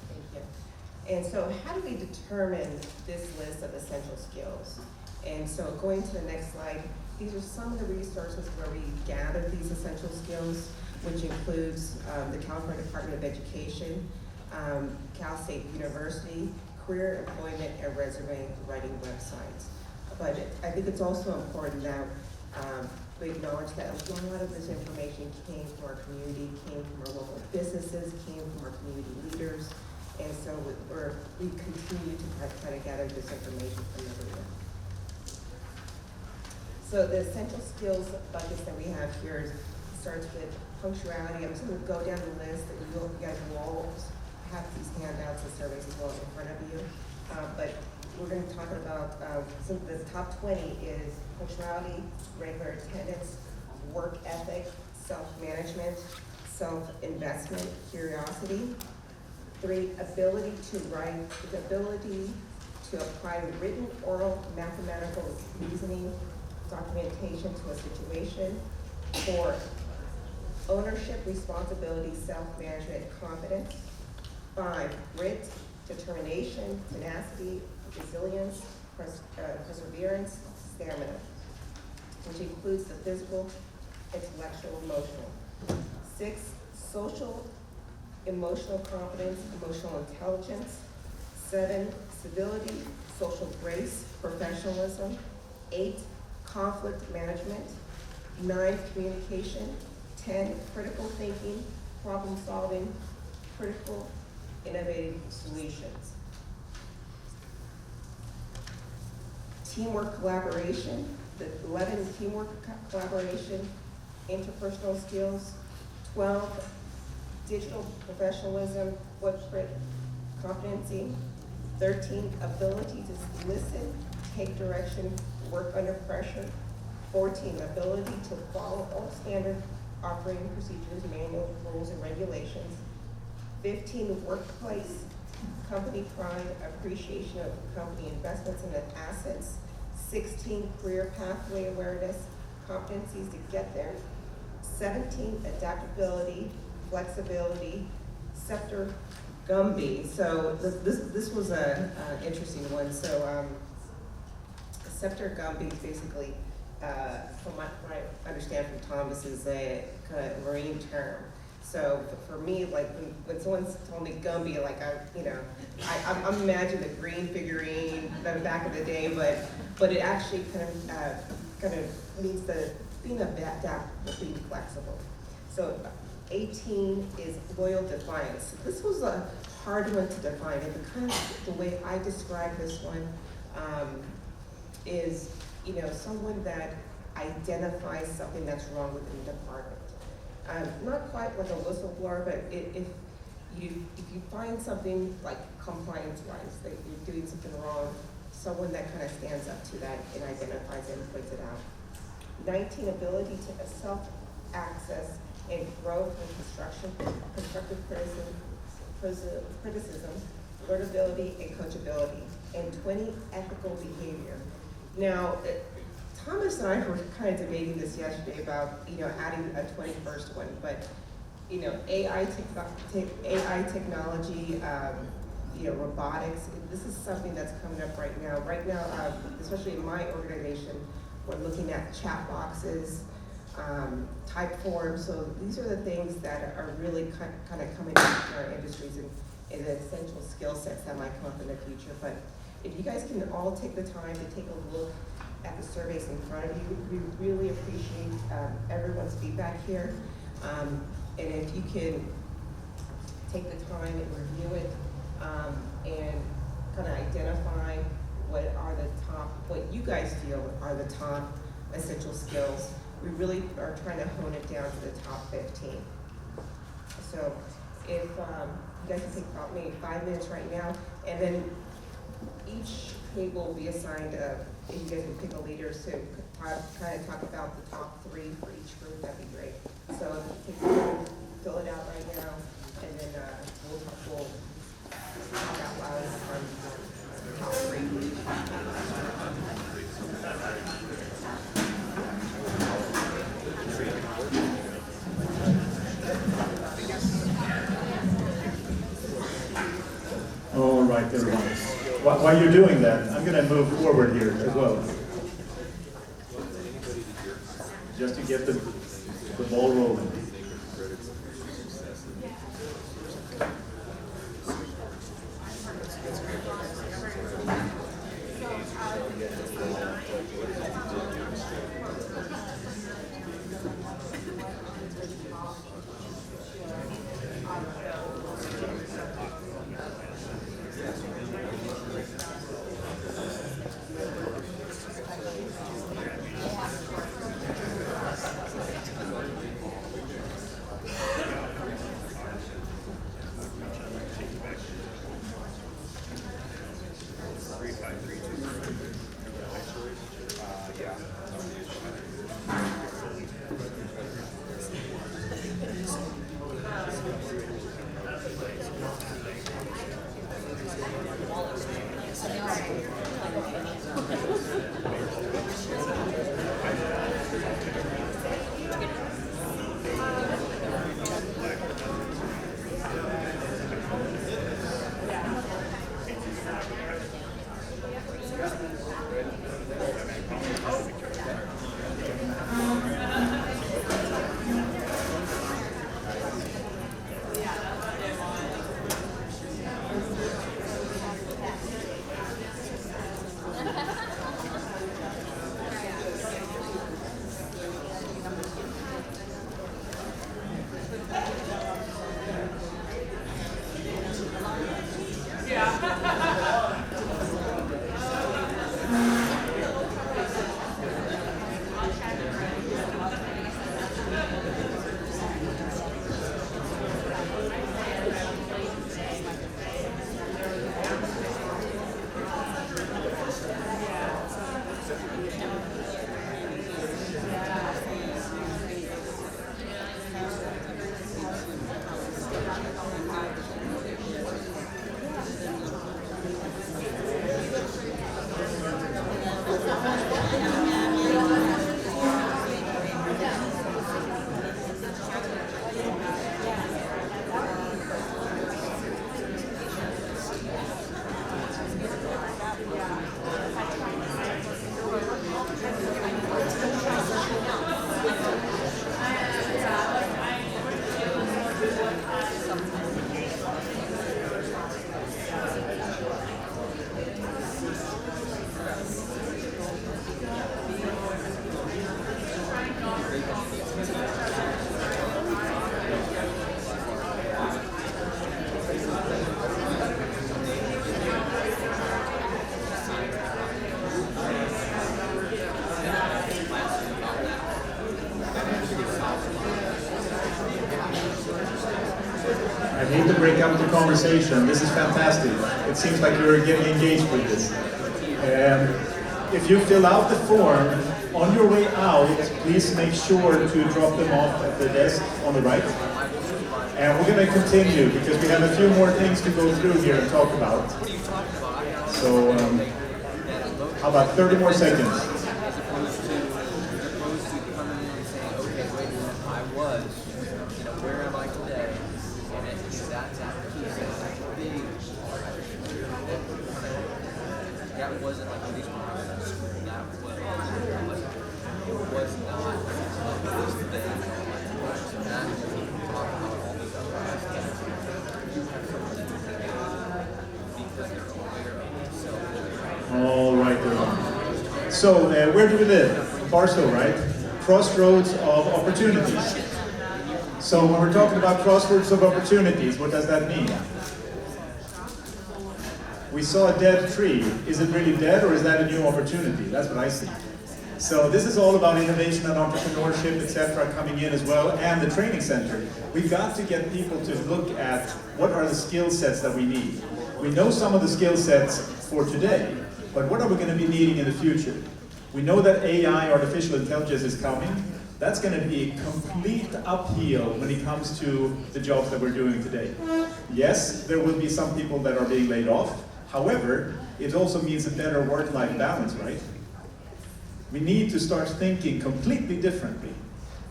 Thank you. And so how do we determine this list of essential skills? And so going to the next slide, these are some of the resources where we gather these essential skills, which includes the California Department of Education, Cal State University, career, employment, and resume writing websites. But I think it's also important that we acknowledge that a lot of this information came from our community, came from our local businesses, came from our community leaders, and so we continue to try to gather this information from everywhere. So the essential skills buckets that we have here starts with punctuality. I'm just going to go down the list, and you guys will all have these handouts and surveys as well in front of you. But we're going to talk about some of the top 20 is punctuality, regular attendance, work ethic, self-management, self-investment, curiosity. 3, ability to write, the ability to apply written, oral, mathematical reasoning, documentation to a situation. 4, ownership, responsibility, self-management, confidence. 5, grit, determination, tenacity, resilience, perseverance, stamina, which includes the physical, intellectual, emotional. 6, social, emotional competence, emotional intelligence. 7, civility, social grace, professionalism. 8, conflict management. 9, communication. 10, critical thinking, problem solving, critical innovative solutions. Teamwork collaboration, the 11 teamwork collaboration, interpersonal skills. 12, digital professionalism, footprint competency. 13, ability to listen, take direction, work under pressure. 14, ability to follow all standard operating procedures, manual rules and regulations. 15, workplace, company pride, appreciation of company investments and assets. 16 career pathway awareness competencies to get there, 17 adaptability, flexibility, scepter Gumby. So this was an interesting one. So scepter Gumby basically, from what I understand from Thomas, is a kind of marine term. So for me, like when someone told me Gumby, like I'm imagining the green figurine back in the day, but it actually kind of means the being adaptable, being flexible. So 18 is loyal defiance. This was a hard one to define, and the way I describe this one is, someone that identifies something that's wrong within the department. Not quite like a whistleblower, but if you find something like compliance-wise, that you're doing something wrong, someone that kind of stands up to that and identifies it and points it out. 19, ability to self-access and growth and constructive criticism, learnability, and coachability. And 20, ethical behavior. Now, Thomas and I were kind of debating this yesterday about, adding a 21st one, but, AI technology, robotics, this is something that's coming up right now. Right now, especially in my organization, we're looking at chat boxes, type forms. So these are the things that are really kind of coming up in our industries and the essential skill sets that might come up in the future. But if you guys can all take the time to take a look at the surveys in front of you, we really appreciate everyone's feedback here. And if you can take the time and review it and kind of identify what you guys feel are the top essential skills. We really are trying to hone it down to the top 15. So if you guys can take about maybe 5 minutes right now, and then each table will be assigned, if you guys can pick a leader to kind of talk about the top 3 for each group, that'd be great. So take the time, fill it out right now, and then we'll talk out loud on the top 3 for each. All right, everyone. While you're doing that, I'm going to move forward here as well. Just to get the ball rolling. up the conversation. This is fantastic. It seems like you're getting engaged with this. If you fill out the form, on your way out, please make sure to drop them off at the desk on the right. And we're going to continue because we have a few more things to go through here and talk about. So, how about 30 more seconds? All right, everyone. So, where do we live? Barstow, right? Crossroads of opportunities. So, when we're talking about crossroads of opportunities, what does that mean? We saw a dead tree. Is it really dead, or is that a new opportunity? That's what I see. So this is all about innovation and entrepreneurship, etc., coming in as well, and the training center. We've got to get people to look at what are the skill sets that we need. We know some of the skill sets for today, but what are we going to be needing in the future? We know that AI, artificial intelligence, is coming. That's going to be a complete upheaval when it comes to the jobs that we're doing today. Yes, there will be some people that are being laid off. However, it also means a better work-life balance, right? We need to start thinking completely differently.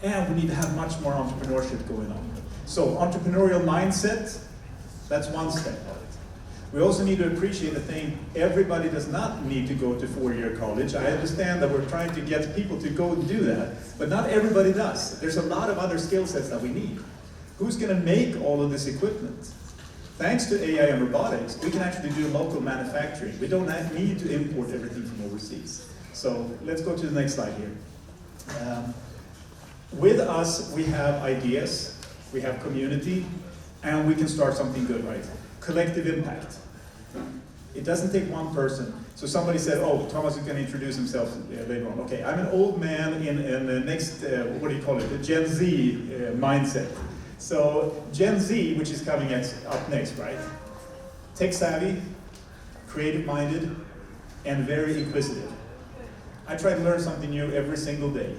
And we need to have much more entrepreneurship going on. So entrepreneurial mindset, that's one step of it. We also need to appreciate the thing, everybody does not need to go to four-year college. I understand that we're trying to get people to go and do that, but not everybody does. There's a lot of other skill sets that we need. Who's going to make all of this equipment? Thanks to AI and robotics, we can actually do local manufacturing. We don't need to import everything from overseas. So let's go to the next slide here. With us, we have ideas, we have community, and we can start something good, right? Collective impact. It doesn't take one person. So somebody said, oh, Thomas is going to introduce himself later on. Okay, I'm an old man in the next, what do you call it, the Gen Z mindset. So Gen Z, which is coming up next, right? Tech savvy, creative minded, and very inquisitive. I try to learn something new every single day.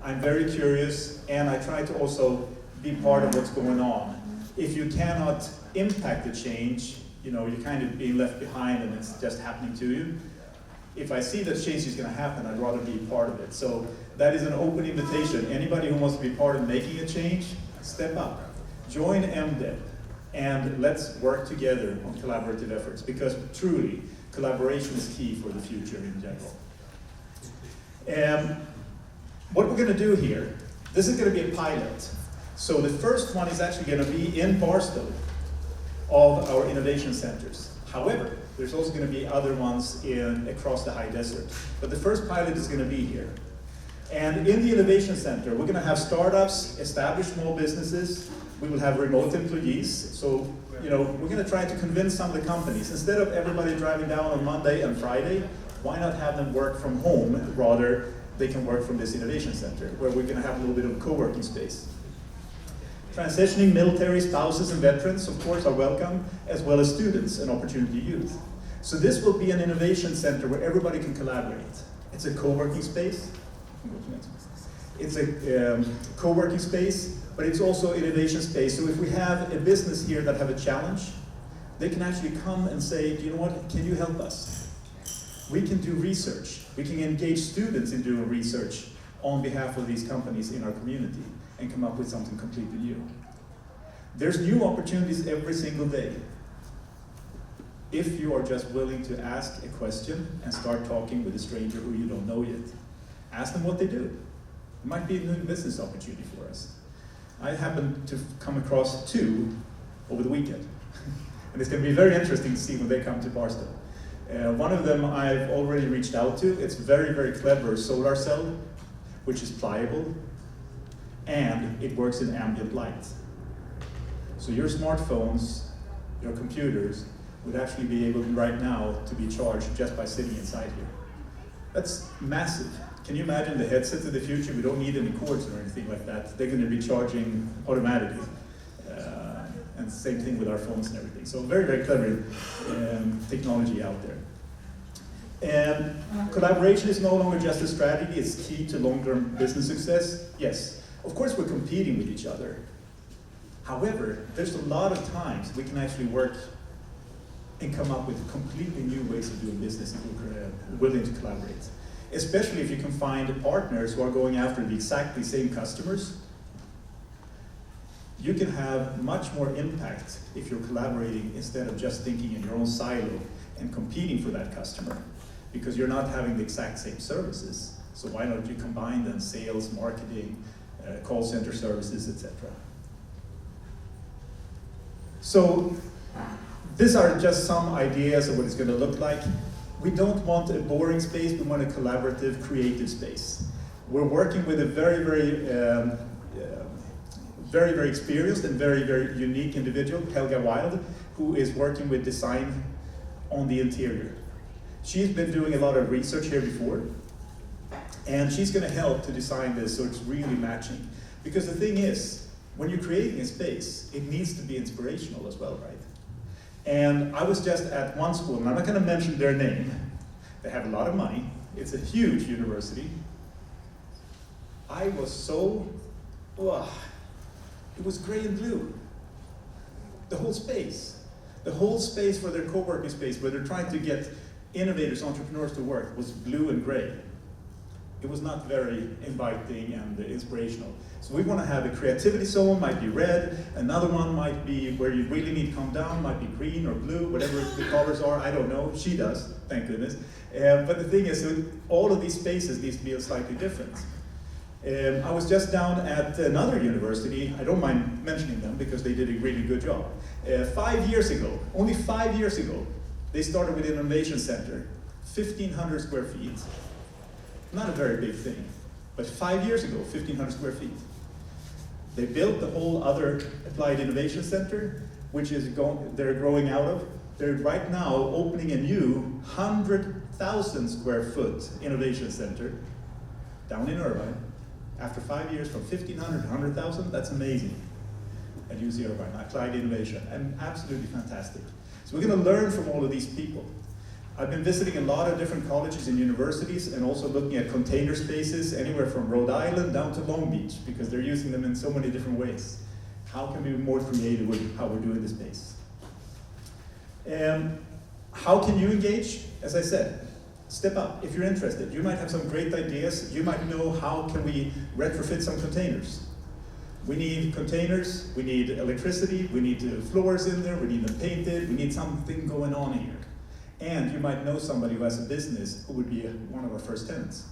I'm very curious, and I try to also be part of what's going on. If you cannot impact the change, you know, you're kind of being left behind and it's just happening to you. If I see that change is going to happen, I'd rather be part of it. So that is an open invitation. Anybody who wants to be part of making a change, step up. Join MDEP, and let's work together on collaborative efforts, because truly, collaboration is key for the future in general. What we're going to do here, this is going to be a pilot. So the first one is actually going to be in Barstow of our innovation centers. However, there's also going to be other ones across the high desert. But the first pilot is going to be here. And in the innovation center, we're going to have startups, established small businesses. We will have remote employees. So, you know, we're going to try to convince some of the companies, instead of everybody driving down on Monday and Friday, why not have them work from home? Rather, they can work from this innovation center, where we're going to have a little bit of co-working space. Transitioning military spouses and veterans, of course, are welcome, as well as students and opportunity youth. So this will be an innovation center where everybody can collaborate. It's a co-working space. It's a co-working space, but it's also innovation space. So if we have a business here that have a challenge, they can actually come and say, do you know what, can you help us? We can do research. We can engage students in doing research on behalf of these companies in our community and come up with something completely new. There's new opportunities every single day. If you are just willing to ask a question and start talking with a stranger who you don't know yet, ask them what they do. It might be a new business opportunity for us. I happened to come across two over the weekend. And it's going to be very interesting to see when they come to Barstow. One of them I've already reached out to. It's very, very clever solar cell, which is pliable, and it works in ambient light. So your smartphones, your computers, would actually be able right now to be charged just by sitting inside here. That's massive. Can you imagine the headsets of the future? We don't need any cords or anything like that. They're going to be charging automatically. And And same thing with our phones and everything. So very, very clever technology out there. And collaboration is no longer just a strategy, it's key to long-term business success. Yes, of course we're competing with each other. However, there's a lot of times we can actually work and come up with completely new ways of doing business if we're willing to collaborate. Especially if you can find partners who are going after the exactly same customers. You can have much more impact if you're collaborating instead of just thinking in your own silo and competing for that customer, because you're not having the exact same services. So why don't you combine them, sales, marketing, call center services, etc. So these are just some ideas of what it's going to look like. We don't want a boring space, we want a collaborative, creative space. We're working with a very, very experienced and very, very unique individual, Helga Wild, who is working with design on the interior. She's been doing a lot of research here before, and she's going to help to design this so it's really matching. Because the thing is, when you're creating a space, it needs to be inspirational as well, right? And I was just at one school, and I'm not going to mention their name. They have a lot of money. It's a huge university. I was so, it was gray and blue. The whole space. The whole space for their co-working space, where they're trying to get innovators, entrepreneurs to work, was blue and gray. It was not very inviting and inspirational. So we want to have a creativity zone, might be red, another one might be where you really need to calm down, might be green or blue, whatever the colors are, I don't know. She does, thank goodness. But the thing is, all of these spaces need to be slightly different. I was just down at another university, I don't mind mentioning them because they did a really good job. 5 years ago, only 5 years ago, they started with Innovation Center, 1,500 square feet. Not a very big thing, but 5 years ago, 1,500 square feet. They built the whole other Applied Innovation Center, which is they're growing out of. They're right now opening a new 100,000 square foot innovation center down in Irvine. After 5 years, from 1,500 to 100,000, that's amazing. At UC Irvine, Applied Innovation, and absolutely fantastic. So we're going to learn from all of these people. I've been visiting a lot of different colleges and universities and also looking at container spaces anywhere from Rhode Island down to Long Beach, because they're using them in so many different ways. How can we be more creative with how we're doing this space? How can you engage? As I said, step up if you're interested. You might have some great ideas. You might know how can we retrofit some containers. We need containers, we need electricity, we need floors in there, we need them painted, we need something going on here. And you might know somebody who has a business who would be one of our first tenants.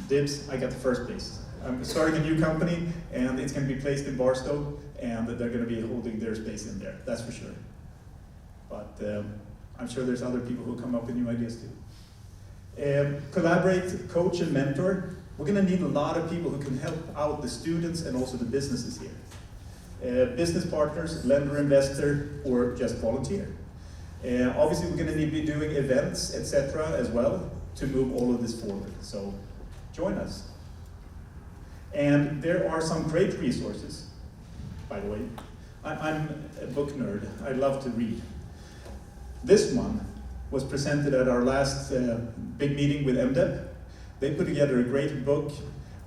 Dibs, I got the first place. I'm starting a new company, and it's going to be placed in Barstow, and they're going to be holding their space in there, that's for sure. But I'm sure there's other people who come up with new ideas too. Collaborate, coach, and mentor. We're going to need a lot of people who can help out the students and also the businesses here. Business partners, lender, investor, or just volunteer. Obviously, we're going to need to be doing events, etc. as well to move all of this forward. So join us. And there are some great resources, by the way. I'm a book nerd. I love to read. This one was presented at our last big meeting with MDEP. They put together a great book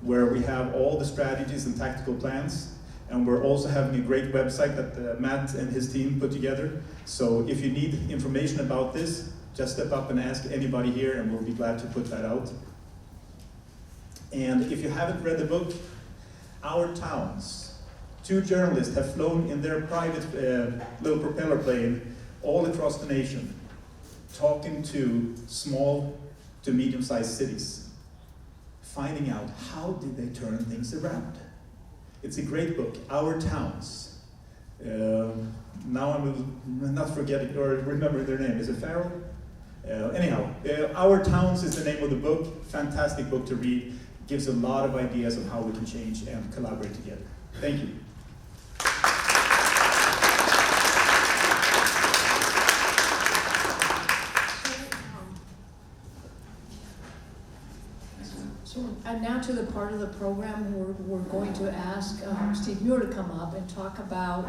where we have all the strategies and tactical plans. And we're also having a great website that Matt and his team put together. So if you need information about this, just step up and ask anybody here, and we'll be glad to put that out. And if you haven't read the book, Our Towns. 2 journalists have flown in their private little propeller plane all across the nation, talking to small to medium-sized cities, finding out how did they turn things around. It's a great book, Our Towns. Now I'm not forgetting or remembering their name. Is it Farrell? Anyhow, Our Towns is the name of the book. Fantastic book to read. Gives a lot of ideas of how we can change and collaborate together. Thank you. So And now to the part of the program where we're going to ask Steve Muir to come up and talk about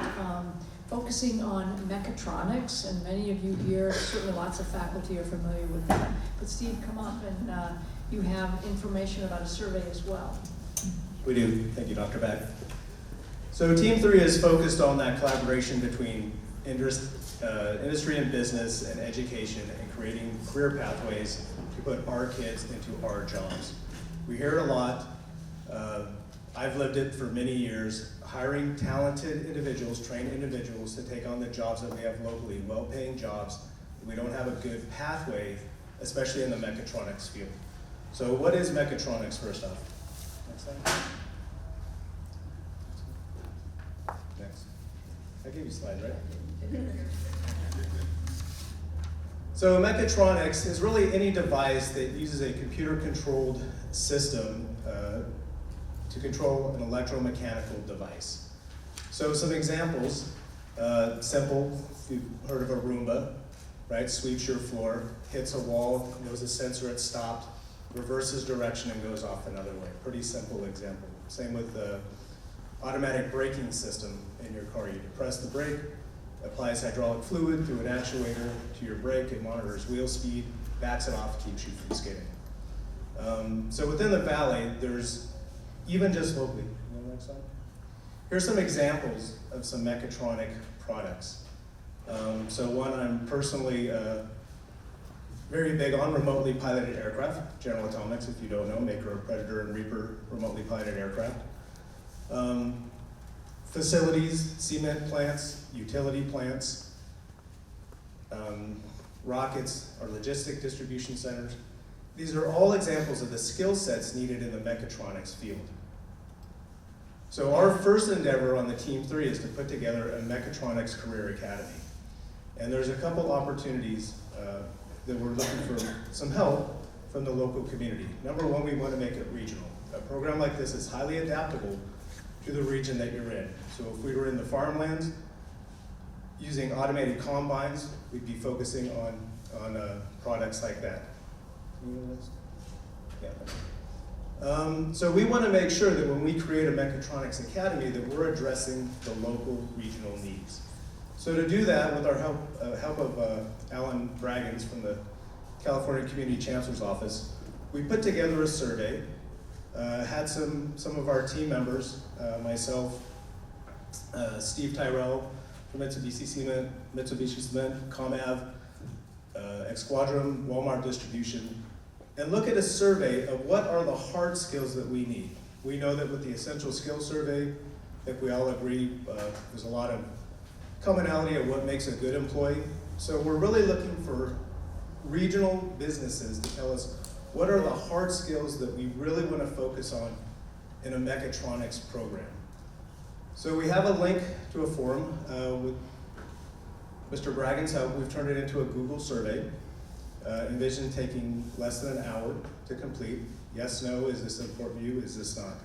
focusing on mechatronics, and many of you here, certainly lots of faculty are familiar with that. But Steve, come up, and you have information about a survey as well. We do. Thank you, Dr. Beck. So Team 3 is focused on that collaboration between industry and business and education, and creating career pathways to put our kids into our jobs. We hear it a lot. I've lived it for many years, hiring talented individuals, trained individuals to take on the jobs that we have locally, well-paying jobs. We don't have a good pathway, especially in the mechatronics field. So what is mechatronics, first off? Next slide. Next. I gave you slides, right? So mechatronics is really any device that uses a computer-controlled system to control an electromechanical device. So some examples, simple, if you've heard of a Roomba, right? Sweeps your floor, hits a wall, knows a sensor it's stopped, reverses direction and goes off another way. Pretty simple example. Same with the automatic braking system in your car. You depress the brake, applies hydraulic fluid through an actuator to your brake, it monitors wheel speed, backs it off, keeps you from skidding. So within the valley, there's even just locally, next slide. Here's some examples of some mechatronic products. So one I'm personally very big on, remotely piloted aircraft. General Atomics, if you don't know, maker of Predator and Reaper remotely piloted aircraft. Facilities, cement plants, utility plants, rockets, or logistic distribution centers. These are all examples of the skill sets needed in the mechatronics field. So our first endeavor on the Team 3 is to put together a mechatronics career academy. And there's a couple opportunities that we're looking for some help from the local community. Number one, we want to make it regional. A program like this is highly adaptable to the region that you're in. So if we were in the farmlands, using automated combines, we'd be focusing on products like that. Yeah. So we want to make sure that when we create a mechatronics academy that we're addressing the local regional needs. So to do that, with our help of Alan Braggins from the California Community Chancellor's Office, we put together a survey, had some of our team members, myself, Steve Tyrell from Mitsubishi Cement, ComAv, Exquadrum, Walmart Distribution, and look at a survey of what are the hard skills that we need. We know that with the Essential Skills Survey, if we all agree, there's a lot of commonality of what makes a good employee. So we're really looking for regional businesses to tell us what are the hard skills that we really want to focus on in a mechatronics program. So we have a link to a forum with Mr. Braggins' help. We've turned it into a Google survey. Envision taking less than an hour to complete. Yes, no, is this important to you, is this not?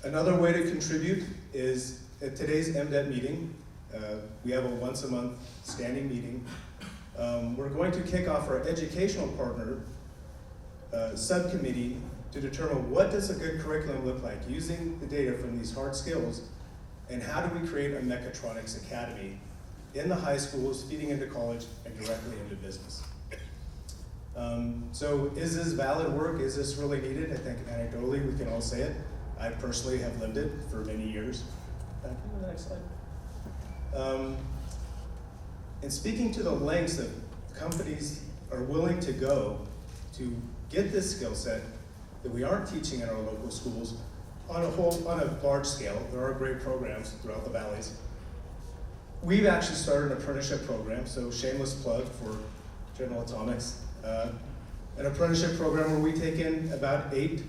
Another way to contribute is at today's MDEP meeting. We have a once a month standing meeting. We're going to kick off our educational partner subcommittee to determine what does a good curriculum look like using the data from these hard skills, and how do we create a mechatronics academy in the high schools, feeding into college and directly into business. So is this valid work? Is this really needed? I think anecdotally we can all say it. I personally have lived it for many years. Back to the next slide. And speaking to the lengths that companies are willing to go to get this skill set that we aren't teaching in our local schools on a large scale. There are great programs throughout the valleys. We've actually started an apprenticeship program, so shameless plug for General Atomics. An apprenticeship program where we take in about 8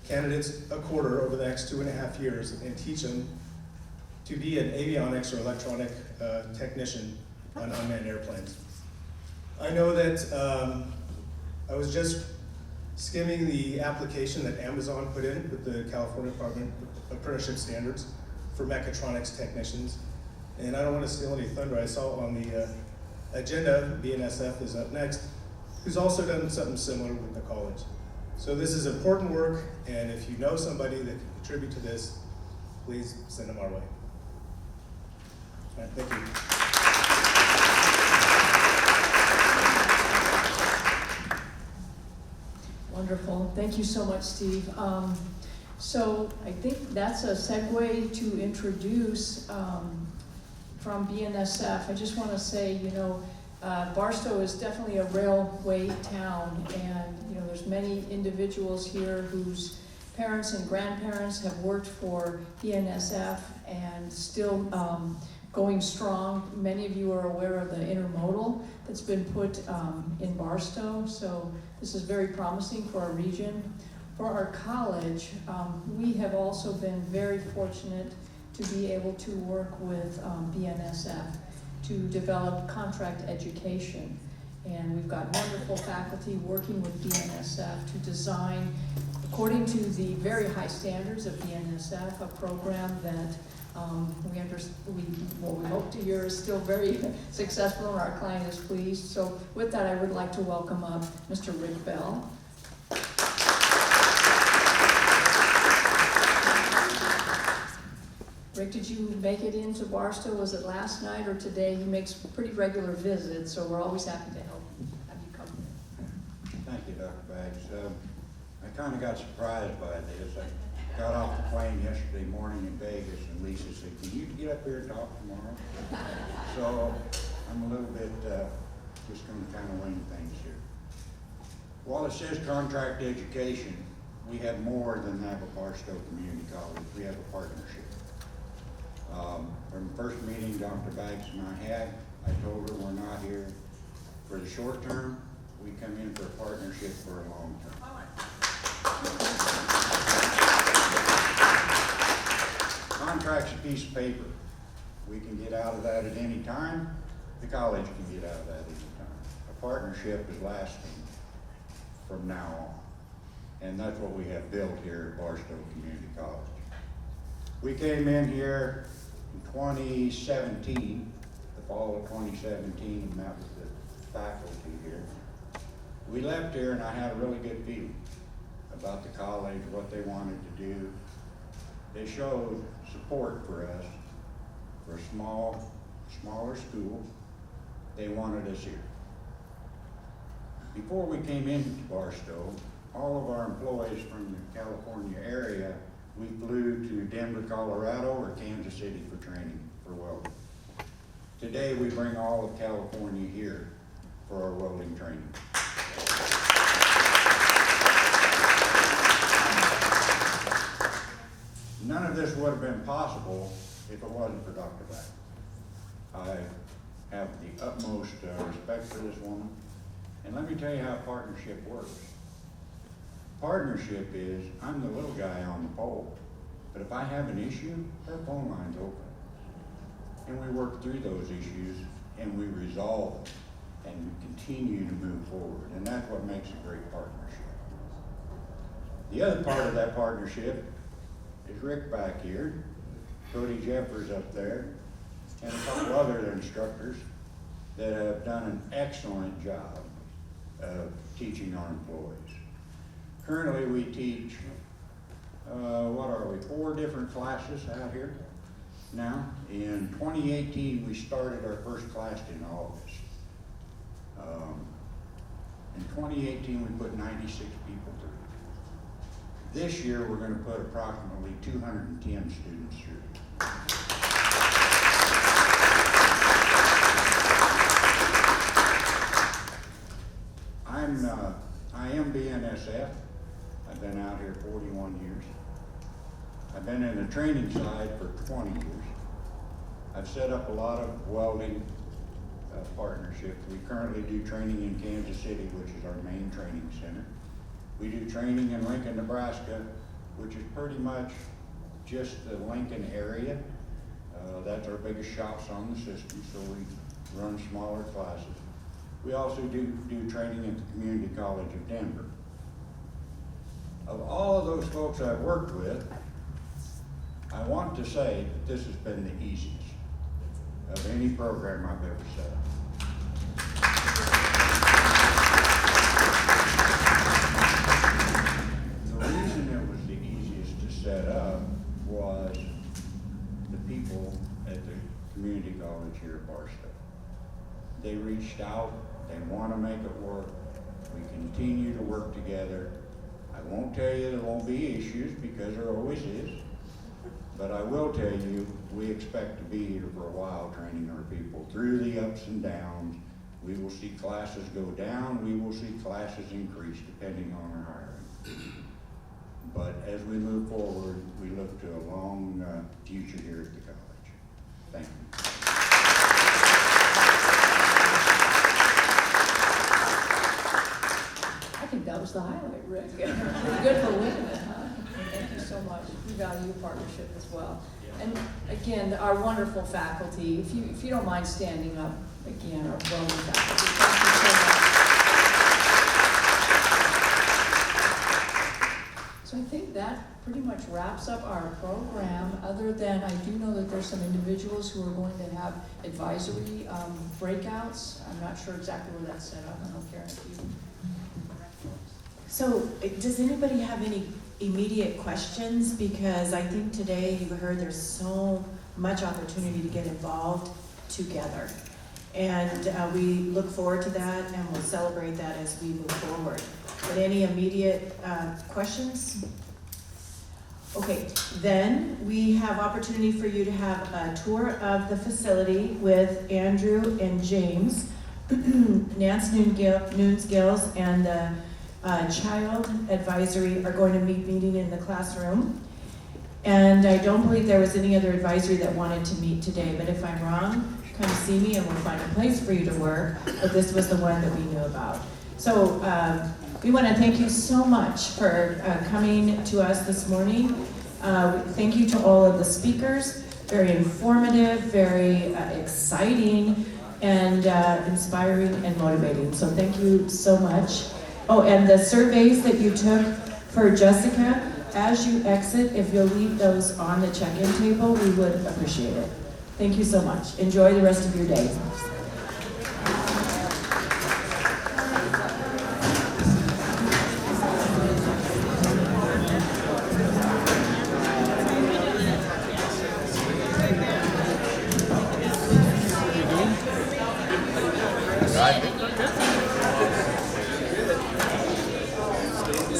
candidates a quarter over the next 2.5 years and teach them to be an avionics or electronic technician on unmanned airplanes. I know that I was just skimming the application that Amazon put in with the California Department of Apprenticeship Standards for mechatronics technicians. And I don't want to steal any thunder. I saw on the agenda, BNSF is up next. who's also done something similar with the college. So this is important work, and if you know somebody that can contribute to this, please send them our way. All right, thank you. Wonderful. Thank you so much, Steve. So I think that's a segue to introduce from BNSF. I just want to say, Barstow is definitely a railway town, and there's many individuals here whose parents and grandparents have worked for BNSF and still going strong. Many of you are aware of the intermodal that's been put in Barstow, so this is very promising for our region. For our college, we have also been very fortunate to be able to work with BNSF to develop contract education. And we've got wonderful faculty working with BNSF to design, according to the very high standards of BNSF, a program that we hope to hear is still very successful and our client is pleased. So with that, I would like to welcome up Mr. Rick Bell. Rick, did you make it into Barstow? Was it last night or today? He makes pretty regular visits, so we're always happy to have you come. Thank you, Dr. Baggs. I kind of got surprised by this. I got off the plane yesterday morning in Vegas, and Lisa said, "Can you get up here and talk tomorrow?" So I'm a little bit just going to kind of wing things here. While it says contract education, we have more than have a Barstow Community College. We have a partnership. From the first meeting Dr. Baggs and I had, I told her we're not here for the short term. We come in for a partnership for a long term. Contract's a piece of paper. We can get out of that at any time. The college can get out of that at any time. A partnership is lasting from now on. And that's what we have built here at Barstow Community College. We came in here in 2017, the fall of 2017, and met with the faculty here. We left here and I had a really good feeling about the college, what they wanted to do. They showed support for us, for a smaller school. They wanted us here. Before we came into Barstow, all of our employees from the California area, we flew to Denver, Colorado, or Kansas City for training for welding. Today, we bring all of California here for our welding training. None of this would have been possible if it wasn't for Dr. Baggs. I have the utmost respect for this woman. And let me tell you how partnership works. Partnership is, I'm the little guy on the pole, but if I have an issue, her phone line's open. And we work through those issues and we resolve them and we continue to move forward. And that's what makes a great partnership. The other part of that partnership is Rick back here, Cody Jeffers up there, and a couple other instructors that have done an excellent job of teaching our employees. Currently, we teach, 4 different classes out here now. In 2018, we started our first class in August. In 2018, we put 96 people through. This year, we're going to put approximately 210 students through. I am BNSF. I've been out here 41 years. I've been in the training side for 20 years. I've set up a lot of welding partnerships. We currently do training in Kansas City, which is our main training center. We do training in Lincoln, Nebraska, which is pretty much just the Lincoln area. That's our biggest shops on the system, so we run smaller classes. We also do training at the Community College of Denver. Of all of those folks I've worked with, I want to say that this has been the easiest of any program I've ever set up. set up was the people at the community college here at Barstow. They reached out, they want to make it work. We continue to work together. I won't tell you there won't be issues, because there always is. But I will tell you, we expect to be here for a while training our people through the ups and downs. We will see classes go down, we will see classes increase depending on our hiring. But as we move forward, we look to a long future here at the college. Thank you. I think that was the highlight, Rick. Good for winning it, huh? Thank you so much. We value your partnership as well. And again, our wonderful faculty, if you don't mind standing up again, our wonderful faculty, thank you so much. So I think that pretty much wraps up our program, other than I do know that there's some individuals who are going to have advisory breakouts. I'm not sure exactly where that's set up. I don't know, Karen, if you... So, does anybody have any immediate questions? Because I think today you heard there's so much opportunity to get involved together. And we look forward to that, and we'll celebrate that as we move forward. But any immediate questions? Okay, then we have opportunity for you to have a tour of the facility with Andrew and James, Nance Nunes-Gills, and the Child Advisory are going to meeting in the classroom. And I don't believe there was any other advisory that wanted to meet today, but if I'm wrong, come see me and we'll find a place for you to work. But this was the one that we knew about. So we want to thank you so much for coming to us this morning. Thank you to all of the speakers. Very informative, very exciting, and inspiring and motivating. So thank you so much. Oh, and the surveys that you took for Jessica, as you exit, if you'll leave those on the check-in table, we would appreciate it. Thank you so much. Enjoy the rest of your day. Right.